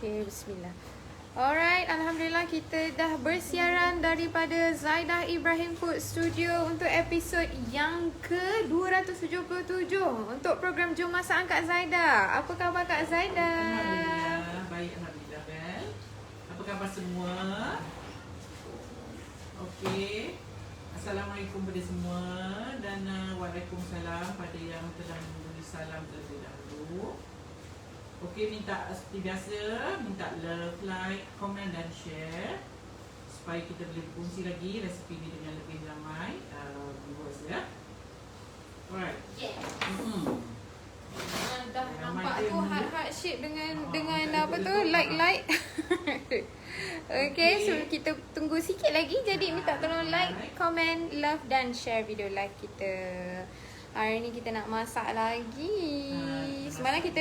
Okay, bismillah. Alright, Alhamdulillah kita dah bersiaran daripada Zaidah Ibrahim Food Studio untuk episod yang ke-277 untuk program Jom Masak Kak Zaidah. Apa khabar Kak Zaidah? Alhamdulillah, baik Alhamdulillah Bel. Apa khabar semua? Okey. Assalamualaikum kepada semua dan waalaikumsalam pada yang telah memberi salam terlebih dahulu. Okey, minta seperti biasa, minta love, like, komen dan share supaya kita boleh kongsi lagi resipi ni dengan lebih ramai viewers ya. Alright. Yeah. Dah Ramai nampak dia tu ni. heart shape dengan apa tu like. Okay, so kita tunggu sikit lagi. Jadi minta tolong like, komen, love dan share video live kita. Hari ni kita nak masak lagi. Semalam kita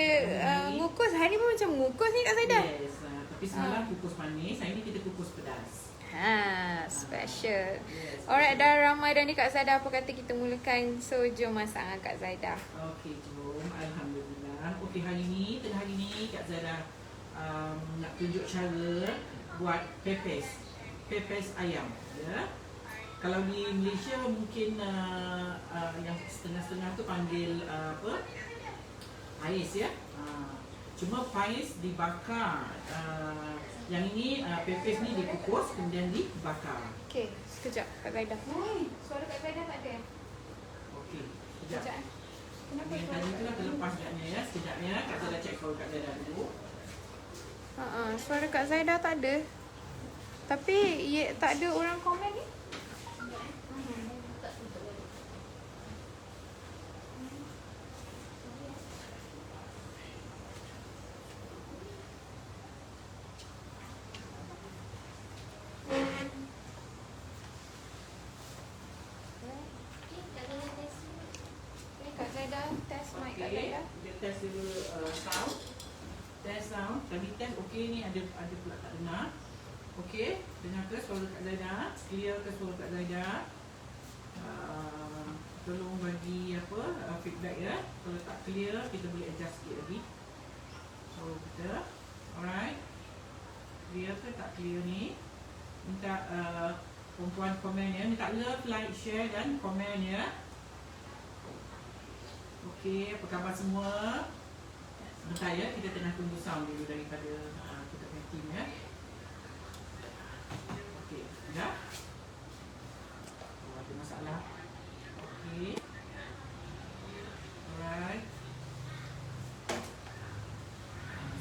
ngukus. Hari ni pun macam ngukus ni Kak Zaidah. Yes, tapi semalam kukus manis, hari ni kita kukus pedas. Special. Yes. Alright, dah ramai dah ni Kak Zaidah. Apa kata kita mulakan. So, jom masak dengan Kak Zaidah. Okey, jom. Alhamdulillah. Okey, hari ni Kak Zara nak tunjuk cara buat pepes ayam. Ya. Kalau di Malaysia mungkin yang setengah-setengah tu panggil pais ya. Cuma pais dibakar. Yang ini pepes ni dikukus kemudian dibakar. Okay, sekejap Kak Zaidah. Suara Kak Zaidah tak ada. Okey, sekejap. Sekejap. Kenapa Yang suara tadi Kak tu lah Zaidah? terlepas sekejapnya ya. Sekejapnya Kak Zara check call Kak Zara dulu. Suara Kak Zaidah tak ada. Tapi tak ada orang komen ni. Kak Zaidah test mic Kak Okey, Zaidah. dia test dulu sound. Test sound. Kami test okey ni ada pula tak dengar. Okey, dengar ke suara Kak Zaidah? Clear ke suara Kak Zaidah? Tolong bagi feedback ya. Kalau tak clear kita boleh adjust sikit lagi. So kita alright. Clear ke tak clear ni? Minta perempuan komen ya. Minta love, like, share dan komen ya. Okey, apa khabar semua? Sebentar ya, kita tengah tunggu sound dulu daripada kita punya team ya. Okey, dah? Oh, ada masalah. Okey. Alright.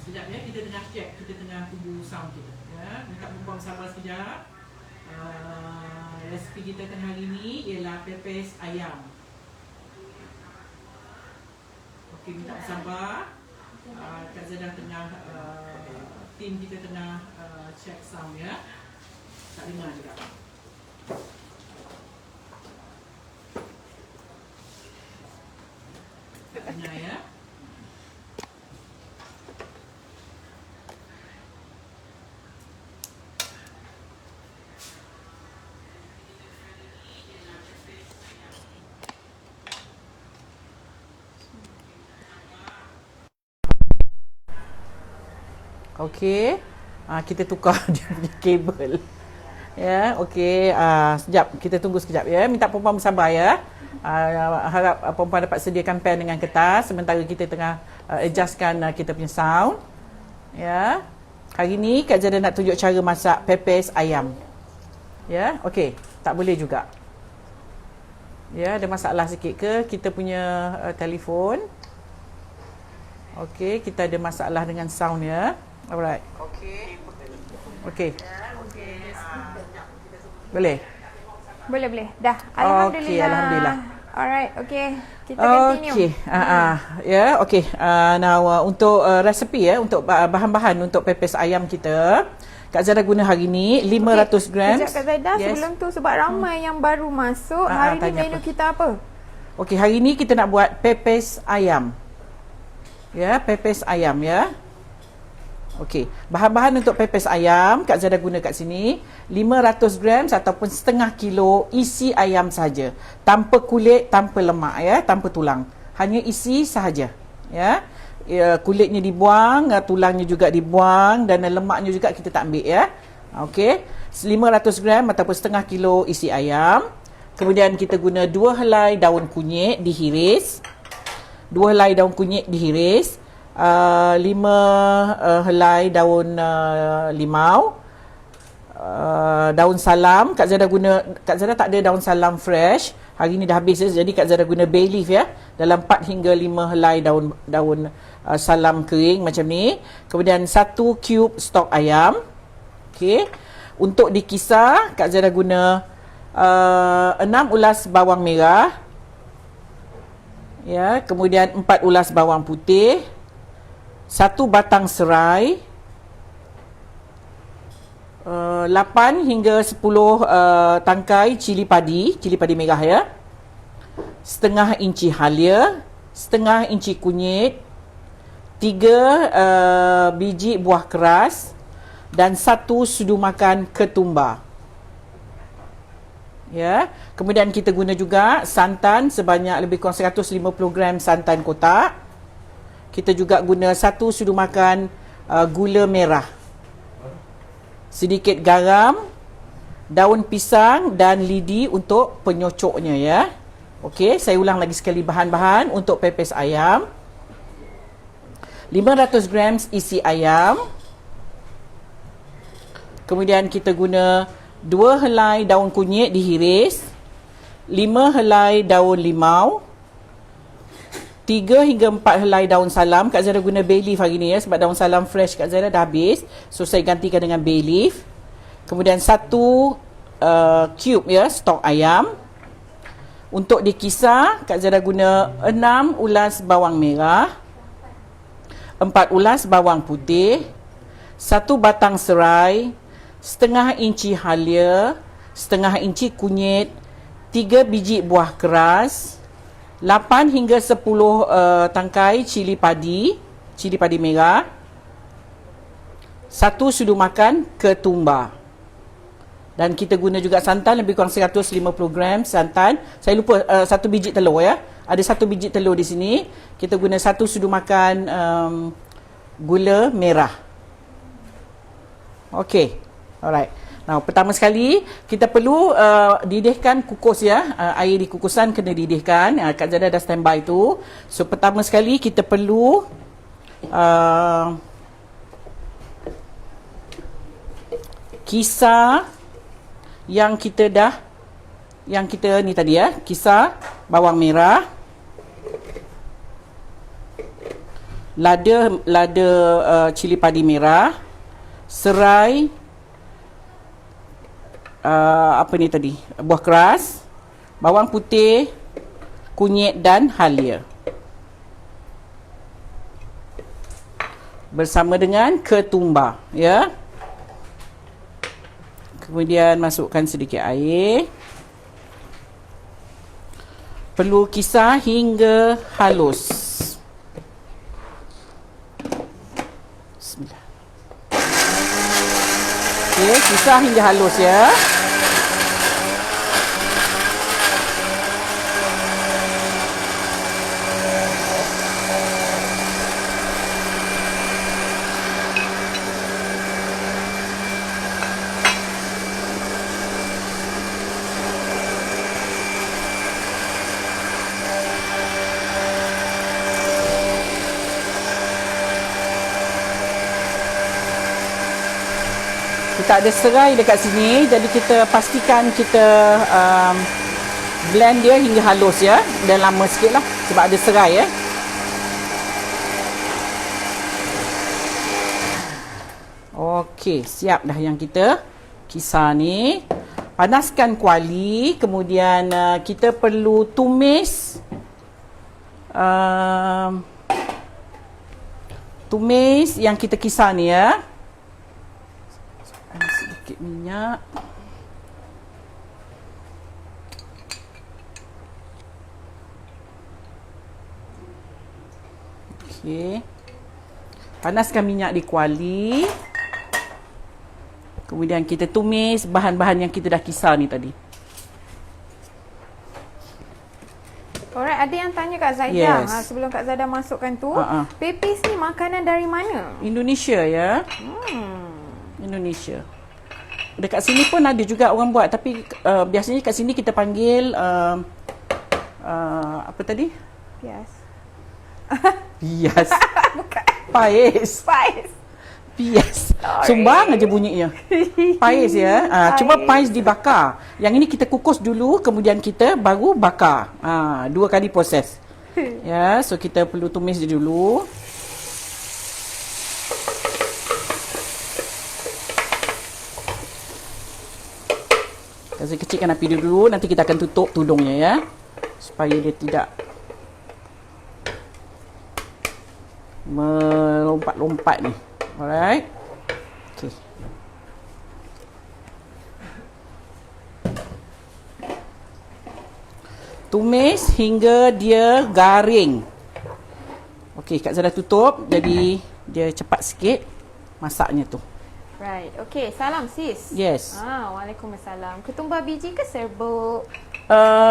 Sekejap ya, kita tengah check, kita tengah tunggu sound kita ya. Minta perempuan sabar sekejap. Resipi kita hari ini ialah pepes ayam. Okey, minta sabar. Kak Zaidah tengah tim kita tengah check sound ya. Tak dengar juga. Tak dengar ya. Okey, kita tukar dia punya kabel. Ya, okey. Sekejap, kita tunggu sekejap ya. Minta perempuan bersabar ya. Harap perempuan dapat sediakan pen dengan kertas sementara kita tengah adjustkan kita punya sound. Ya. Hari ni Kak Zara nak tunjuk cara masak pepes ayam. Ya, okey. Tak boleh juga. Ya, ada masalah sikit ke kita punya telefon? Okey, kita ada masalah dengan sound ya. Alright. Okey. Boleh? Boleh. Dah. Alhamdulillah. Okey, alhamdulillah. Alright, okay. Kita continue. Okey. Ya, okey. Now untuk resepi ya, untuk bahan-bahan untuk pepes ayam kita, Kak Zara guna hari ni 500 gram. Sekejap Kak Zaidah, sebelum tu sebab ramai yang baru masuk, hari ni menu kita apa? Okey, hari ni kita nak buat pepes ayam. Ya, pepes ayam ya. Okey, bahan-bahan untuk pepes ayam Kak Zara guna kat sini 500 gram ataupun setengah kilo isi ayam saja, tanpa kulit, tanpa lemak ya, tanpa tulang. Hanya isi sahaja. Ya. kulitnya dibuang, tulangnya juga dibuang dan lemaknya juga kita tak ambil ya. Okey. 500 gram ataupun setengah kilo isi ayam. Kemudian kita guna 2 helai daun kunyit dihiris. 2 helai daun kunyit dihiris. 5 helai daun limau. Daun salam, Kak Zara tak ada daun salam fresh. Hari ni dah habis jadi Kak Zara guna bay leaf ya. Dalam 4 hingga 5 helai daun salam kering macam ni. Kemudian 1 cube stok ayam. Okey. Untuk dikisar, Kak Zara guna 6 ulas bawang merah. Ya, kemudian 4 ulas bawang putih. 1 batang serai. 8 hingga 10 tangkai cili padi merah ya. Setengah inci halia, setengah inci kunyit, 3 biji buah keras dan 1 sudu makan ketumbar. Ya, kemudian kita guna juga santan sebanyak lebih kurang 150 gram santan kotak. Kita juga guna 1 sudu makan gula merah. Sedikit garam, daun pisang dan lidi untuk penyocoknya ya. Okey, saya ulang lagi sekali bahan-bahan untuk pepes ayam. 500 gram isi ayam. Kemudian kita guna 2 helai daun kunyit dihiris, 5 helai daun limau, 3 hingga 4 helai daun salam. Kak Zara guna bay leaf hari ni ya, sebab daun salam fresh Kak Zara dah habis. So saya gantikan dengan bay leaf. Kemudian 1 cube ya stok ayam. Untuk dikisar, Kak Zara guna 6 ulas bawang merah, 4 ulas bawang putih, 1 batang serai, setengah inci halia, setengah inci kunyit, 3 biji buah keras, 8 hingga 10 tangkai cili padi merah, 1 sudu makan ketumbar. Dan kita guna juga santan lebih kurang 150 gram santan. Saya lupa 1 biji telur ya. Ada 1 biji telur di sini. Kita guna 1 sudu makan gula merah. Okey. Alright. Now, pertama sekali kita perlu didihkan kukus ya. Air di kukusan kena didihkan. Kak Zara dah standby tu. So pertama sekali kita perlu kisar yang kita ni tadi ya. Kisar bawang merah. Lada cili padi merah. Serai apa ni tadi, buah keras, bawang putih, kunyit dan halia bersama dengan ketumbar ya. Kemudian masukkan sedikit air. Perlu kisar hingga halus. Bismillah. Okey, kisar hingga halus ya. Tak ada serai dekat sini, jadi kita pastikan kita blend dia hingga halus ya. Dan lama sikit lah sebab ada serai ya. Okey, siap dah yang kita kisar ni. Panaskan kuali, kemudian kita perlu tumis yang kita kisar ni ya. Sedikit minyak. Okey. Panaskan minyak di kuali. Kemudian kita tumis bahan-bahan yang kita dah kisar ni tadi. Alright. Alright, ada yang tanya Kak Zaidah. Yes. Sebelum Kak Zaidah masukkan tu, Ha-ha. pepes ni makanan dari mana? Indonesia ya. Indonesia. Dekat sini pun ada juga orang buat, tapi biasanya kat sini kita panggil apa tadi? Yes. Pias. Bukan. Pais. Pais. Pias. Sorry. Sumbang aja bunyinya. Pais ya. Cuma pais dibakar. Yang ini kita kukus dulu, kemudian kita baru bakar. 2 kali proses. Ya, so kita perlu tumis dia dulu. Kita kecilkan api dia dulu, nanti kita akan tutup tudungnya ya. Supaya dia tidak melompat-lompat ni. Alright. Okay. Tumis hingga dia garing. Okey, Kak Zara tutup, jadi dia cepat sikit masaknya tu. Right. Okay, salam sis. Yes. Waalaikumsalam. Ketumbar biji ke serbuk?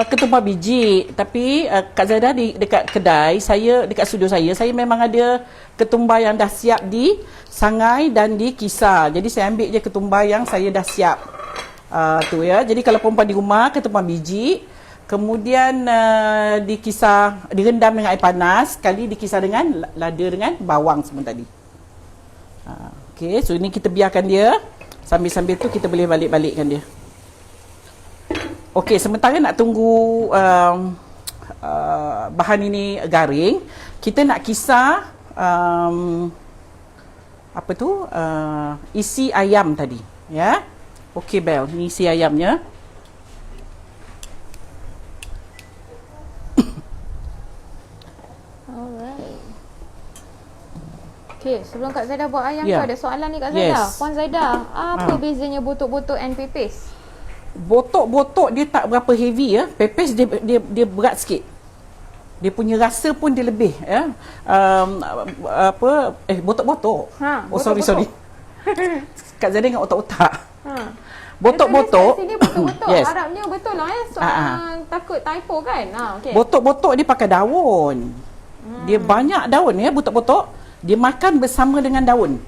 Ketumbar biji, tapi Kak Zara dekat kedai saya, dekat studio saya memang ada ketumbar yang dah siap disangai dan dikisar. Jadi saya ambil je ketumbar yang saya dah siap. Tu ya. Jadi kalau perempuan di rumah, ketumbar biji, kemudian dikisar, direndam dengan air panas, sekali dikisar dengan lada dengan bawang semua tadi. Okey, so ini kita biarkan dia. Sambil-sambil tu kita boleh balik-balikkan dia. Okey, sementara nak tunggu bahan ini garing, kita nak kisar apa tu? Isi ayam tadi, ya. Okey, Bel, ni isi ayamnya. Okay, sebelum Kak Zaidah buat ayam Yeah. tu, ada soalan ni Kak Zaidah. Yes. Puan Zaidah, apa bezanya botok-botok and pepes? Botok-botok dia tak berapa heavy ya. Pepes dia berat sikit. Dia punya rasa pun dia lebih ya. Botok-botok. Botok-botok. Sorry. Kak Zaidah ingat otak-otak. Botok-botok. Botok-botok. Dia botok-botok. Yes. Harapnya betul lah takut typo kan. Okay. Botok-botok dia pakai daun. Dia banyak daun ya, botok-botok. Dia makan bersama dengan daun.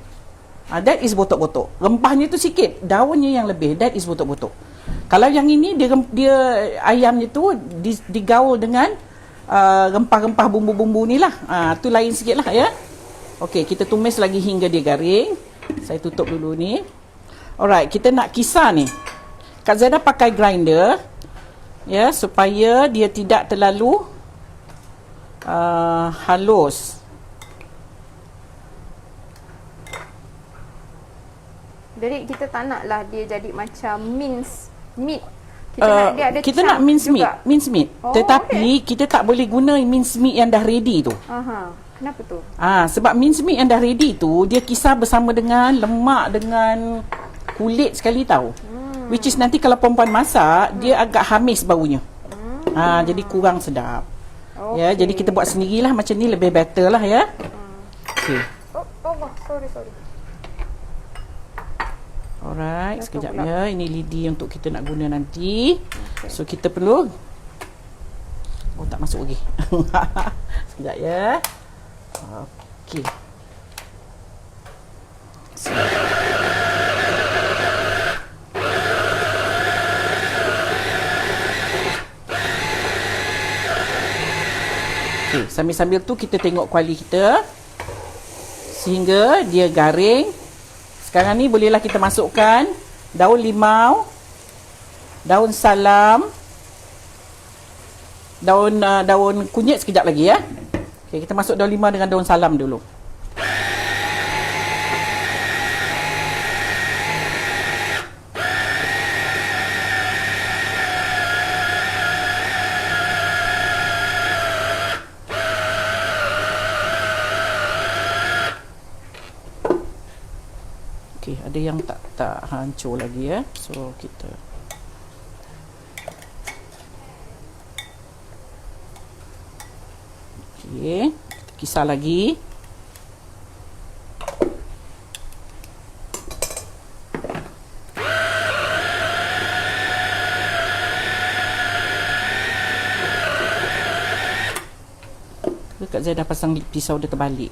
That is botok-botok. Rempahnya tu sikit, daunnya yang lebih. That is botok-botok. Kalau yang ini dia ayamnya tu digaul dengan rempah-rempah bumbu-bumbu ni lah. Tu lain sikit lah ya. Okey, kita tumis lagi hingga dia garing. Saya tutup dulu ni. Alright, kita nak kisar ni. Kak Zaidah pakai grinder ya, supaya dia tidak terlalu halus. Jadi kita tak naklah dia jadi macam mince meat. Kita nak dia ada kita chunk nak mince juga. meat. Oh, Tetapi kita tak boleh guna mince meat yang dah ready tu. Kenapa tu? Sebab mince meat yang dah ready tu dia kisar bersama dengan lemak dengan kulit sekali tau. Which is nanti kalau perempuan masak dia agak hamis baunya. Jadi kurang sedap. Ya, jadi kita buat sendirilah macam ni lebih better lah ya. Okey. Sorry. Alright, sekejap ya. Ini lidi untuk kita nak guna nanti. So kita perlu tak masuk lagi. Sekejap ya. Okey. Okay, sambil-sambil tu kita tengok kuali kita sehingga dia garing. Sekarang ni bolehlah kita masukkan daun limau, daun salam, daun kunyit sekejap lagi ya. Okay, kita masuk daun limau dengan daun salam dulu. Okey, ada yang tak hancur lagi ya. So kita okey, kita kisar lagi. Kak Zaidah pasang pisau dia terbalik.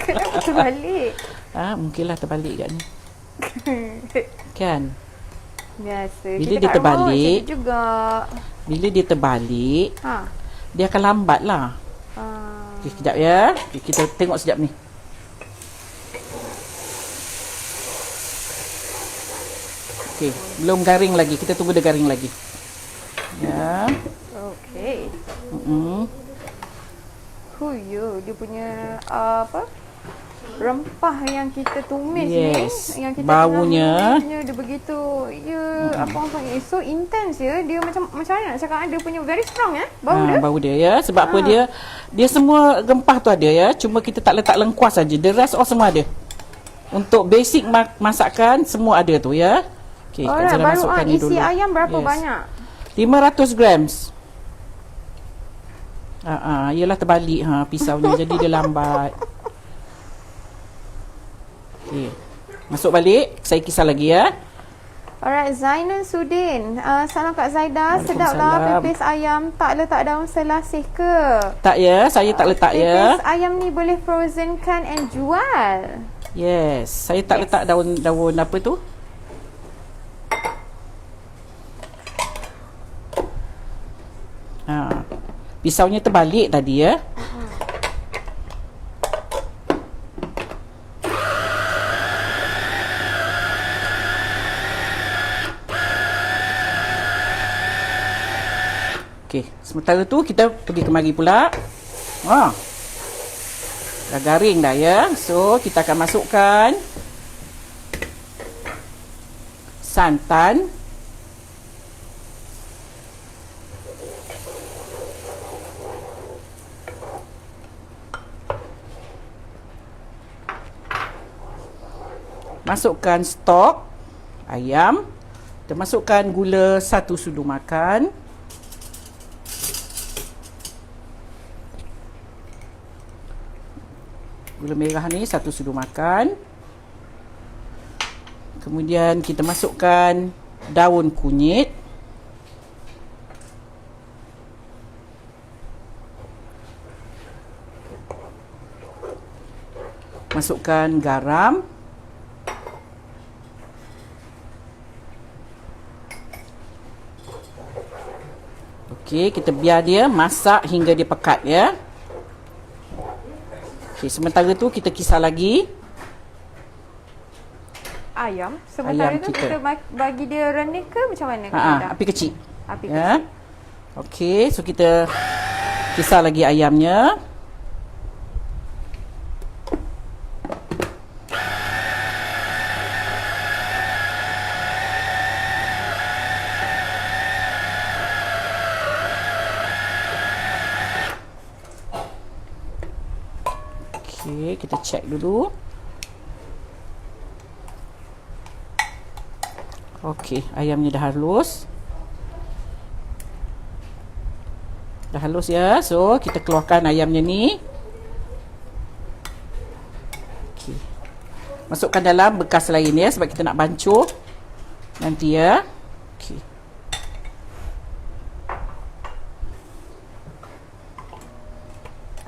Kenapa terbalik? Mungkinlah terbalik kat ni. Kan? Biasa. Bila Kita dia kat terbalik, rumah macam tu juga. Bila dia terbalik, dia akan lambat lah. Okay, sekejap ya. Okay, kita tengok sekejap ni. Okay, belum garing lagi. Kita tunggu dia garing lagi. Ya. Okey. Dia punya rempah yang kita tumis Yes. ni, yang kita Baunya. tengah dia begitu, apa orang panggil, so intense ya. Dia macam mana nak cakap, dia punya very strong bau dia. Bau dia ya. Sebab apa dia semua rempah tu ada ya. Cuma kita tak letak lengkuas saja. The rest all semua ada. Untuk basic masakan semua ada tu ya. Okey, Alright, kita baru masukkan ni isi dulu. ayam berapa banyak? 500 grams. Ialah terbalik pisaunya jadi dia lambat. Okey. Masuk balik, saya kisar lagi ya. Alright, Zainal Sudin. Salam Kak Zaidah. Sedaplah pepes ayam. Tak letak daun selasih ke? Tak ya, saya tak letak ya. Pepes ayam ni boleh frozen kan and jual. Yes, saya tak letak daun apa tu? Pisaunya terbalik tadi ya. Okey, sementara tu kita pergi kemari pula. Dah garing dah ya. So, kita akan masukkan santan. Masukkan stok ayam. Kita masukkan gula 1 sudu makan. Gula merah ni 1 sudu makan. Kemudian kita masukkan daun kunyit. Masukkan garam. Okey, kita biar dia masak hingga dia pekat ya. Okey, sementara tu kita kisar lagi ayam. Sementara tu kita bagi dia renih ke macam mana? Api kecil. Api ya. kecil. Okey, so kita kisar lagi ayamnya. Okey, kita check dulu. Okey, ayamnya dah halus. Dah halus ya. So, kita keluarkan ayamnya ni. Okey. Masukkan dalam bekas lain ya sebab kita nak bancuh nanti ya. Okey.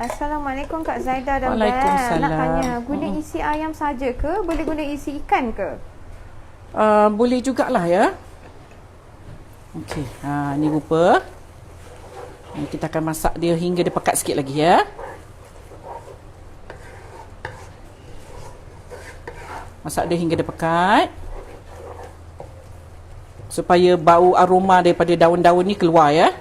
Assalamualaikum Kak Zaidah dan Waalaikumsalam. Nak tanya, guna isi ayam saja ke? Boleh guna isi ikan ke? Boleh jugalah ya. Okey, ni rupa. Kita akan masak dia hingga dia pekat sikit lagi ya. Masak dia hingga dia pekat. Supaya bau aroma daripada daun-daun ni keluar ya.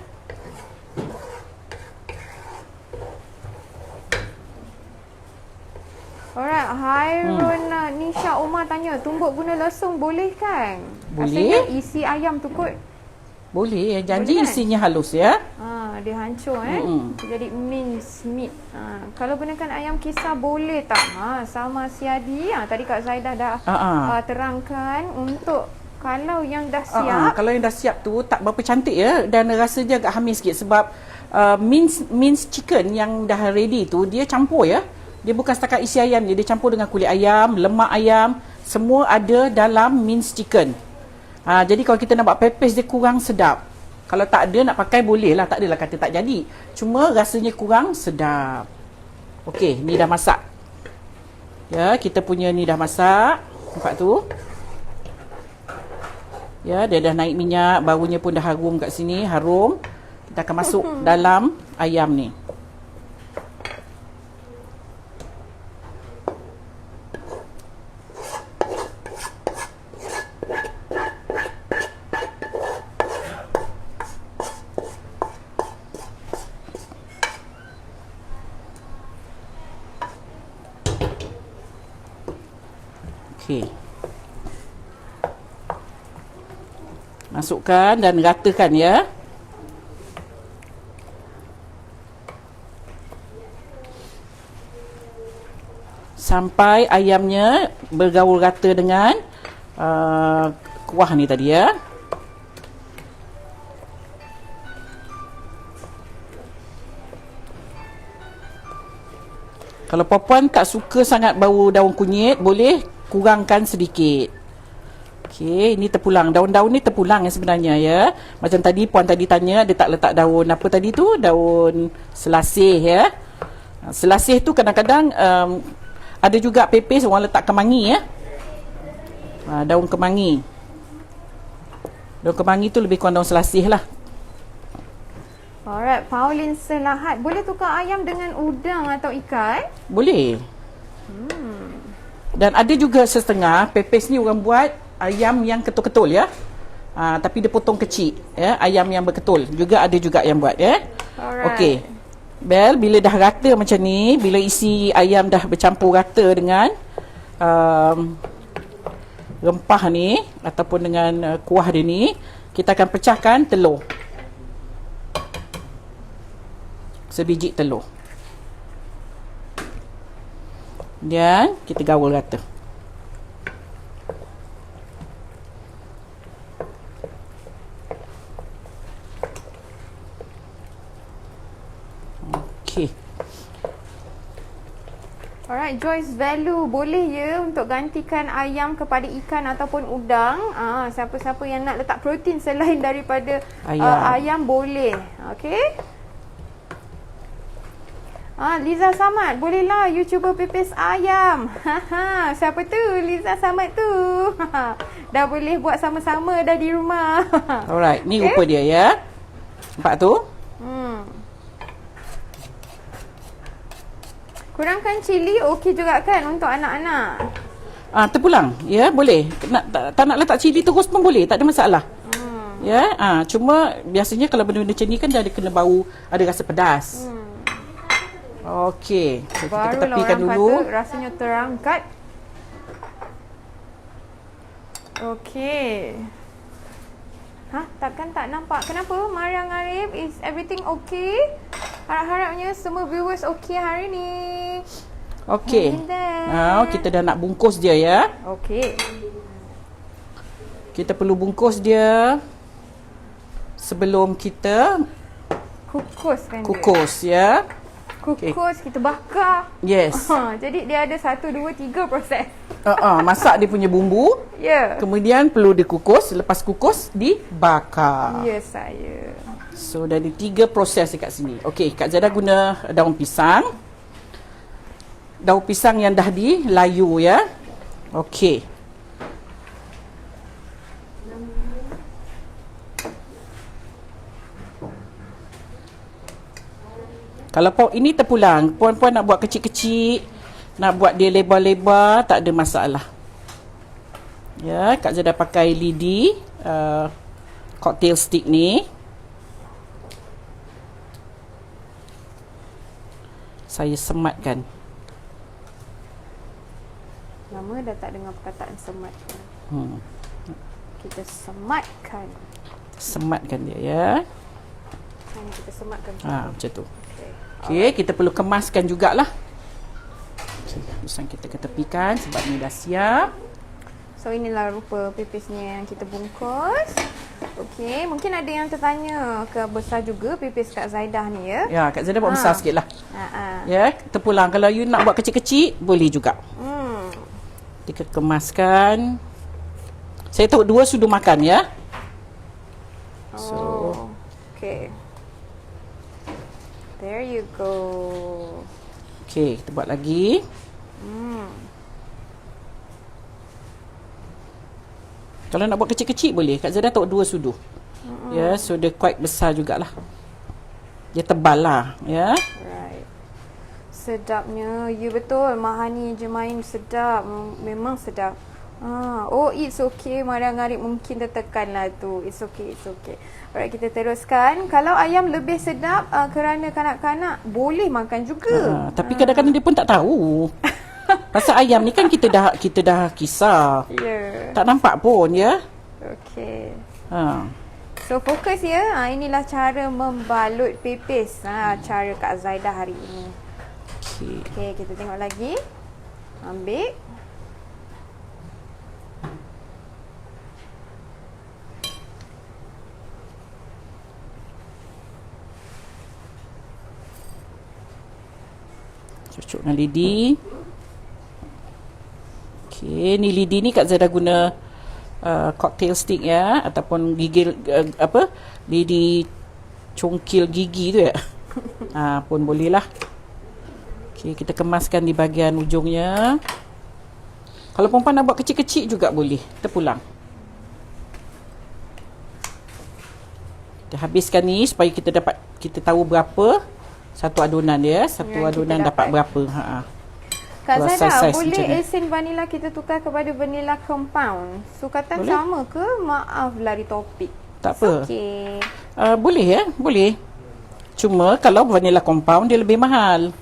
Alright, Hairun Nisha Omar tanya, tumbuk guna lesung boleh kan? Boleh. Asalnya isi ayam tu kot. Boleh, janji Boleh kan? isinya halus ya. Dia hancur jadi mince meat. Kalau gunakan ayam kisar boleh tak? Sama Siadi. Tadi Kak Zaidah dah terangkan untuk kalau yang dah siap. Kalau yang dah siap tu tak berapa cantik ya dan rasanya agak hamis sikit sebab mince chicken yang dah ready tu dia campur ya. Dia bukan setakat isi ayam je, dia campur dengan kulit ayam, lemak ayam, semua ada dalam mince chicken. Jadi kalau kita nak buat pepes dia kurang sedap. Kalau tak ada nak pakai boleh lah, tak adalah kata tak jadi. Cuma rasanya kurang sedap. Okey, ni dah masak. Ya, kita punya ni dah masak. Nampak tu? Ya, dia dah naik minyak, baunya pun dah harum kat sini, harum. Kita akan masuk dalam ayam ni. Okey. Masukkan dan ratakan ya. Sampai ayamnya bergaul rata dengan kuah ni tadi ya. Kalau puan-puan tak suka sangat bau daun kunyit, boleh kurangkan sedikit. Okey, ini terpulang. Daun-daun ni terpulang yang sebenarnya ya. Macam tadi puan tadi tanya dia tak letak daun apa tadi tu? Daun selasih ya. Selasih tu kadang-kadang ada juga pepes orang letak kemangi ya. Daun kemangi. Daun kemangi tu lebih kurang daun selasih lah. Alright, Pauline Selahat. Boleh tukar ayam dengan udang atau ikan? Boleh. Dan ada juga setengah pepes ni orang buat ayam yang ketul-ketul ya. Tapi dia potong kecil ya, ayam yang berketul. Juga ada juga yang buat ya. Alright. Okey. Bel, bila dah rata macam ni, bila isi ayam dah bercampur rata dengan rempah ni ataupun dengan kuah dia ni, kita akan pecahkan telur. Sebiji telur. Dan kita gaul rata. Okey. Alright, Joyce Value, boleh ya untuk gantikan ayam kepada ikan ataupun udang. Siapa-siapa yang nak letak protein selain daripada ayam boleh. Okey. Liza Samad, bolehlah YouTuber pepes ayam. Siapa tu? Liza Samad tu. Dah boleh buat sama-sama dah di rumah. Alright, ni rupa dia ya. Nampak tu? Kurangkan cili okey juga kan untuk anak-anak? Terpulang. Ya, boleh. Tak nak letak cili terus pun boleh, tak ada masalah. Ya, cuma biasanya kalau benda-benda macam ni kan dia ada kena bau, ada rasa pedas. Okey, so kita tepikan dulu. Kata rasanya terangkat. Okey. Takkan tak nampak. Kenapa? Mariam Arif, is everything okay? Harap-harapnya semua viewers okay hari ni. Okey. Kita dah nak bungkus dia ya. Okey. Kita perlu bungkus dia sebelum kita kukuskan kukus ya. Kukus, kita bakar. Yes. Jadi dia ada 1, 2, 3 proses. Masak dia punya bumbu. Ya. Yeah. Kemudian perlu dikukus. Lepas kukus, dibakar. Ya, saya. So, dah ada 3 proses dekat sini. Okey, Kak Zada guna daun pisang. Daun pisang yang dah dilayu ya. Okey. Kalau ini terpulang, puan-puan nak buat kecil-kecil, nak buat dia lebar-lebar, tak ada masalah. Ya, Kak Zada pakai lidi cocktail stick ni. Saya sematkan. Lama dah tak dengar perkataan sematkan. Kita sematkan. Sematkan dia ya. Kita sematkan. Macam tu. Okey, kita perlu kemaskan jugalah. Pisang kita ketepikan sebab ni dah siap. So inilah rupa pepisnya yang kita bungkus. Okey, mungkin ada yang tertanya ke besar juga pepes Kak Zaidah ni ya? Ya, Kak Zaidah buat besar sikit lah. Ya, terpulang. Kalau you nak buat kecil-kecil, boleh juga. Kita kemaskan. Saya tahu 2 sudu makan ya. So, Okay. There you go. Okey, kita buat lagi. Kalau nak buat kecil-kecil boleh. Kak Zada tahu 2 sudu. Ya, so dia quite besar jugalah. Dia tebal lah, ya. Right. Sedapnya. You betul. Mahani je main sedap. Memang sedap. Oh, it's okay. Mariam Arif mungkin tertekan lah tu. It's okay, it's okay. Alright, kita teruskan. Kalau ayam lebih sedap kerana kanak-kanak, boleh makan juga. Tapi kadang-kadang dia pun tak tahu. Pasal ayam ni kan kita dah kisar. Yeah. Tak nampak pun, ya. Okay. Ha. So fokus ya. Inilah cara membalut pepes. Cara Kak Zaidah hari ini. Okay, kita tengok lagi. Ambil. Cucuk dengan lidi. Okey, ni lidi ni Kak Zada guna cocktail stick ya, ataupun gigil lidi congkil gigi tu ya. Pun boleh lah. Okey, kita kemaskan di bahagian ujungnya. Kalau perempuan nak buat kecil-kecil juga boleh. Kita pulang. Kita habiskan ni supaya kita tahu berapa satu adunan dia. Satu adunan dapat berapa. Kak Zada, boleh macam esen vanila kita tukar kepada vanilla compound? Sukatan boleh? sama ke? Maaf lari topik. Tak apa. Okay. Boleh ya, boleh. Cuma kalau vanilla compound dia lebih mahal.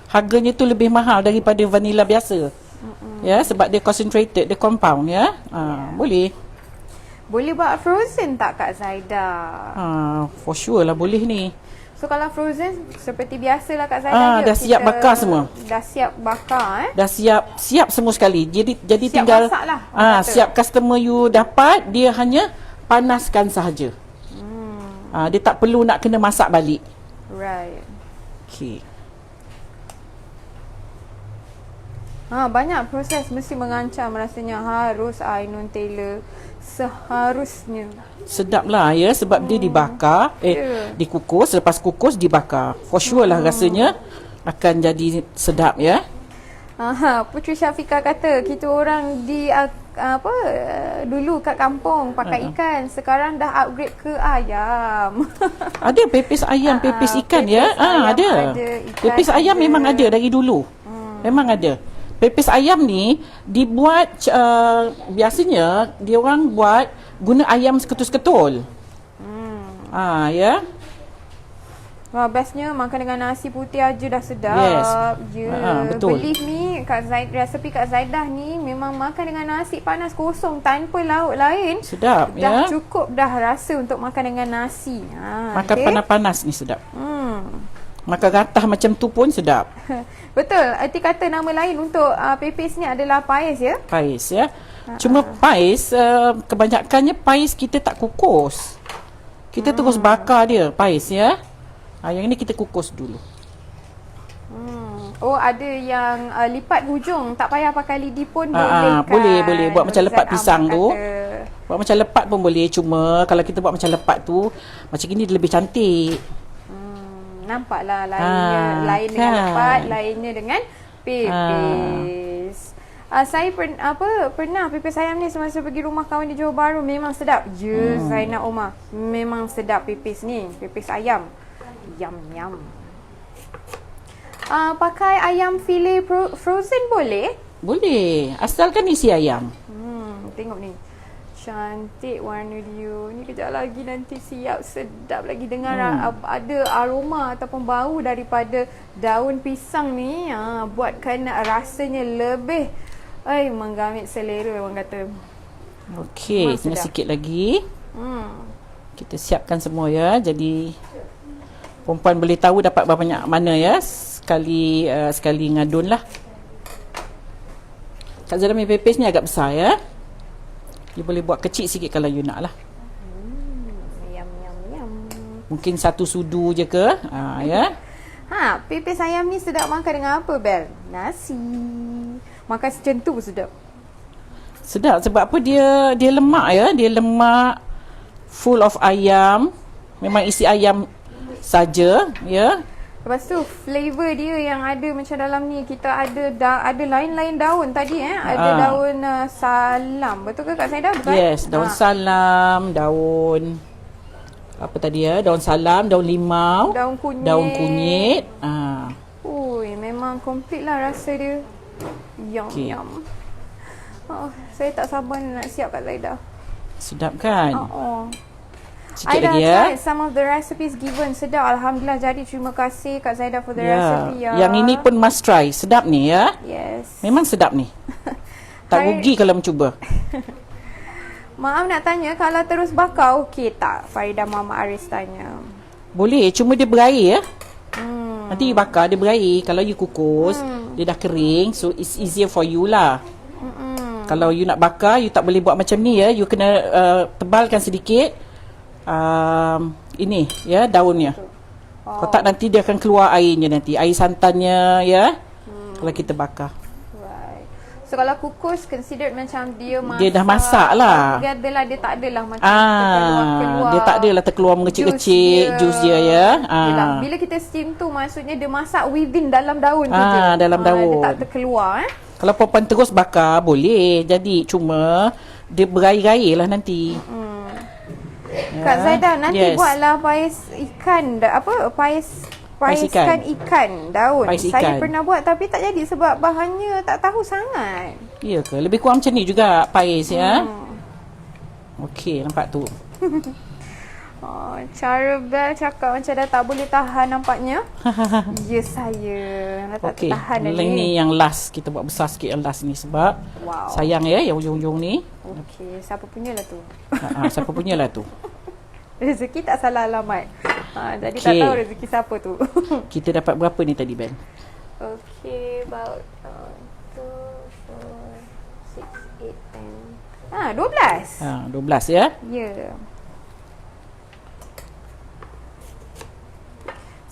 Harganya tu lebih mahal daripada vanilla biasa. Ya, sebab dia concentrated, dia compound ya. Boleh. Boleh buat frozen tak Kak Zaida? For sure lah boleh ni. So kalau frozen seperti biasalah Kak Zaida dah siap bakar semua. Dah siap bakar Dah siap semua sekali. Jadi siap tinggal masak lah, siap customer you dapat, dia hanya panaskan sahaja. Dia tak perlu nak kena masak balik. Right. Okey. Banyak proses mesti mengancam rasanya. Harus Ainun Taylor seharusnya. Sedap lah ya, sebab dia dibakar, dikukus, lepas kukus dibakar. For sure lah rasanya akan jadi sedap ya. Putri Syafiqah kata kita orang di dulu kat kampung pakai ikan, sekarang dah upgrade ke ayam. Ada pepes ayam, pepes ikan pepes ya. Ada. Pepes ayam memang ada dari dulu. Memang ada. Pepes ayam ni dibuat biasanya dia orang buat guna ayam seketul-seketul. Ya. Wah, bestnya makan dengan nasi putih aja dah sedap. Yes. Betul. Believe me, resepi Kak Zaidah ni memang makan dengan nasi panas kosong tanpa lauk lain. Sedap dah ya. Cukup dah rasa untuk makan dengan nasi. Makan panas-panas ni sedap. Makan ratah macam tu pun sedap. Betul. Erti kata nama lain untuk pepes ni adalah pais ya. Pais ya. Cuma pais kebanyakannya pais kita tak kukus. Kita terus bakar dia pais ya. Yang ini kita kukus dulu. Oh, ada yang lipat hujung, tak payah pakai lidi pun boleh kan? Boleh buat macam lepat pisang tu. Buat macam lepat pun boleh, cuma kalau kita buat macam lepat tu macam gini dia lebih cantik. Nampaklah lain dengan lepat, lainnya dengan pepes. Saya pernah pepes ayam ni semasa pergi rumah kawan di Johor Bahru, memang sedap. Zainab Omar, memang sedap pepes ni, pepes ayam. Yum. Pakai ayam filet frozen boleh? Boleh, asalkan isi ayam. Tengok ni. Cantik warna dia. Ni kejap lagi nanti siap, sedap lagi dengar ada aroma ataupun bau daripada daun pisang ni. Buatkan rasanya lebih menggamit selera orang kata. Okey, tinggal sikit lagi. Kita siapkan semua ya. Jadi perempuan boleh tahu dapat berapa banyak mana ya. Sekali ngadun lah. Kak Zara punya pepes ni agak besar ya. You boleh buat kecil sikit kalau you nak lah. Yum. Mungkin satu sudu je ke. Ya. Pepes ayam ni sedap makan dengan apa, Bel? Nasi. Makan macam tu sedap. Sedap sebab apa, dia lemak ya. Dia lemak, full of ayam. Memang isi ayam saja, ya. Lepas tu flavor dia yang ada macam dalam ni, kita ada lain-lain daun tadi Ada daun salam. Betul ke Kak Zaidah? Bukan? Yes, daun salam, daun apa tadi ya? Daun salam, daun limau, daun kunyit. Ui, memang komplit lah rasa dia. Yum. Saya tak sabar nak siap Kak Zaidah. Sedap kan? I Sikit dah lagi ya. tried some of the recipes given. Sedap, Alhamdulillah. Jadi terima kasih Kak Zaidah for the recipe ya. Yang ini pun must try. Sedap ni ya. Yes. Memang sedap ni. Tak rugi kalau mencuba. Maaf nak tanya, kalau terus bakar okey tak? Farida Mama Aris tanya. Boleh, cuma dia berair ya. Nanti you bakar dia berair. Kalau you kukus, dia dah kering, so it's easier for you lah. Kalau you nak bakar, you tak boleh buat macam ni ya. You kena tebalkan sedikit ini ya, daunnya. Kalau tak nanti dia akan keluar airnya nanti, air santannya ya. Kalau kita bakar. Right. So kalau kukus considered macam dia masak. Dia dah masak lah. Dia adalah, dia tak adalah macam terkeluar. Dia tak adalah terkeluar mengecil-kecil jus dia ya. Bila kita steam tu maksudnya dia masak within dalam daun tu je. Dalam daun. Dia tak terkeluar Kalau perempuan terus bakar boleh. Jadi cuma dia berair-air lah nanti. Kak Zaidah nanti buatlah pais ikan pais ikan daun. Saya pernah buat tapi tak jadi sebab bahannya tak tahu sangat. Ya ke? Lebih kurang macam ni juga pais ya. Okey, nampak tu. Cara Bel cakap macam dah tak boleh tahan nampaknya. Ya saya dah tak tahan dah ni. Yang last kita buat besar sikit yang last ni sebab sayang ya yang ujung-ujung ni. Okey, siapa punyalah tu? Siapa punyalah tu? Rezeki tak salah alamat. Jadi tak tahu rezeki siapa tu. Kita dapat berapa ni tadi Ben? Okey, about 2, 4, 6, 8, 10. 12 ya? Ya.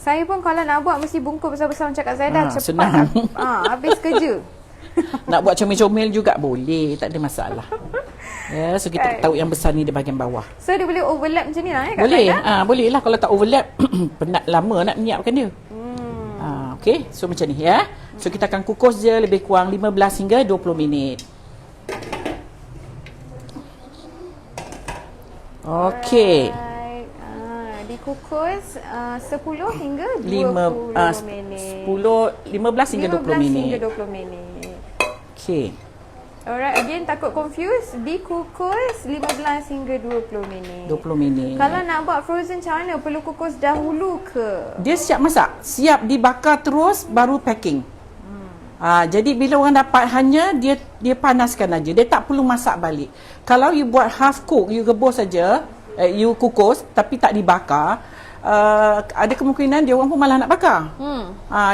Saya pun kalau nak buat mesti bungkus besar-besar macam Kak Zaidah, cepat. Senang. Habis kerja. Nak buat comel-comel juga boleh, tak ada masalah. Ya, so kita tahu yang besar ni di bahagian bawah. So dia boleh overlap macam ni lah Kak boleh. Zaidah? Boleh lah kalau tak overlap. Penat lama nak menyiapkan dia. Okey, so macam ni ya. So kita akan kukus je lebih kurang 15 hingga 20 minit. Okey. Dikukus 10 hingga 20 minit. 15 hingga 20 minit. 20 minit. Okey. Alright, again takut confuse. Dikukus 15 hingga 20 minit. 20 minit. Kalau nak buat frozen macam mana? Perlu kukus dahulu ke? Dia siap masak. Siap dibakar terus baru packing. Jadi bila orang dapat hanya dia panaskan aja. Dia tak perlu masak balik. Kalau you buat half cook, you rebus saja. You kukus tapi tak dibakar, ada kemungkinan dia orang pun malah nak bakar.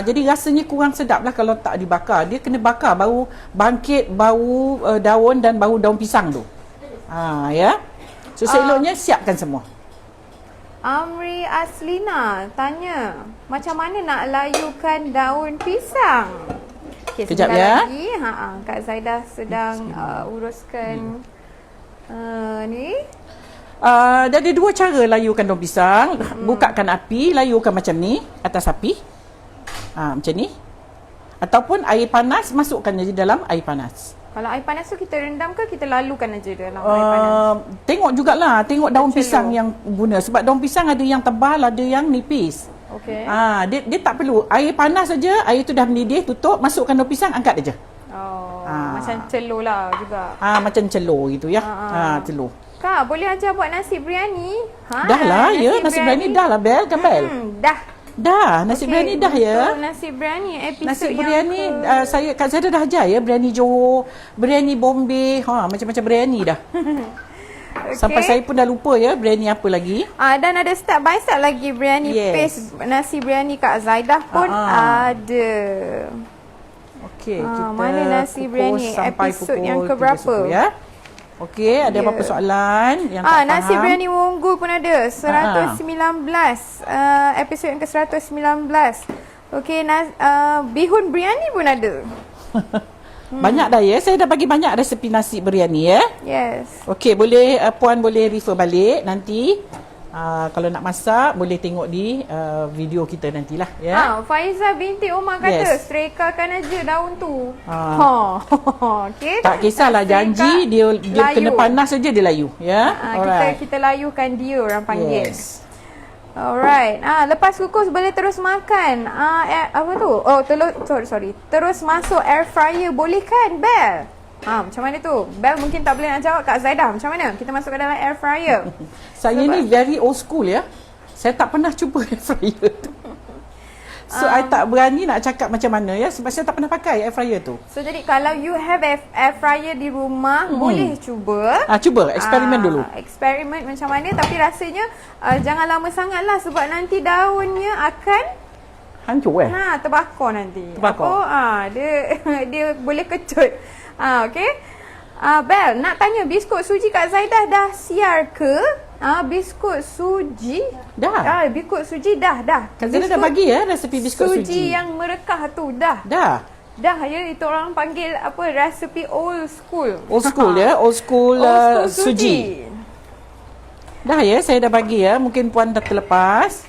Jadi rasanya kurang sedap lah kalau tak dibakar. Dia kena bakar baru bangkit bau daun dan bau daun pisang tu. Ya. So seloknya siapkan semua. Amri Aslina tanya, macam mana nak layukan daun pisang? Okay, kejap ya. Lagi, Kak Zaidah sedang uruskan ni. Ada dua cara layukan daun pisang. Bukakan api, layukan macam ni atas api. Macam ni. Ataupun air panas, masukkan je dalam air panas. Kalau air panas tu kita rendam ke kita lalukan aja dalam air panas? Tengok jugalah, tengok daun pisang yang guna. Sebab daun pisang ada yang tebal, ada yang nipis. Okey. Dia tak perlu. Air panas saja, air tu dah mendidih, tutup, masukkan daun pisang, angkat aja. Macam celur lah juga. Macam celur gitu ya. Celur. Kak, boleh ajar buat nasi biryani? Dah lah ya, nasi biryani dah lah Bel, kan Bel? Dah, nasi biryani dah ya. Nasi biryani episod nasi biryani saya Kak Zaidah dah ajar ya, biryani Johor, biryani Bombay, macam-macam biryani dah. Sampai saya pun dah lupa ya biryani apa lagi. Dan ada step by step lagi biryani paste nasi biryani Kak Zaidah pun ada. Okey, kita mana nasi biryani episod yang keberapa ya? Okey, ada apa-apa soalan yang tak nasi faham? biryani Wonggu pun ada 119 episod yang ke-119. Okey, bihun biryani pun ada. Banyak dah ya. Saya dah bagi banyak resepi nasi biryani ya. Yes. Okey, boleh puan boleh refer balik nanti. Kalau nak masak boleh tengok di video kita nantilah ya. Faiza binti Umar kata Yes. strekakan aja daun tu. Okey. Tak kisahlah janji dia kena panas saja dia layu ya. Kita layukan dia orang panggil. Yes. Alright. Lepas kukus boleh terus makan. Apa tu? Oh, telur sorry. Terus masuk air fryer boleh kan, Bel? Macam mana tu? Bel mungkin tak boleh nak jawab Kak Zaidah. Macam mana? Kita masuk ke dalam air fryer. Saya ni very old school ya. Saya tak pernah cuba air fryer tu. So I tak berani nak cakap macam mana ya sebab saya tak pernah pakai air fryer tu. So jadi kalau you have air fryer di rumah boleh cuba. Cuba eksperimen dulu. Eksperimen macam mana tapi rasanya jangan lama sangatlah sebab nanti daunnya akan hancur terbakar nanti. Terbakar. Dia boleh kecut. Okey. Bel, nak tanya biskut suji Kak Zaidah dah siar ke? Biskut suji? Dah. Biskut suji dah. Kak Zaidah dah bagi ya resepi biskut suji. Suji yang merekah tu dah. Dah ya, itu orang panggil apa resepi old school. Old school ya, old school suji. Dah ya, saya dah bagi ya. Mungkin puan dah terlepas.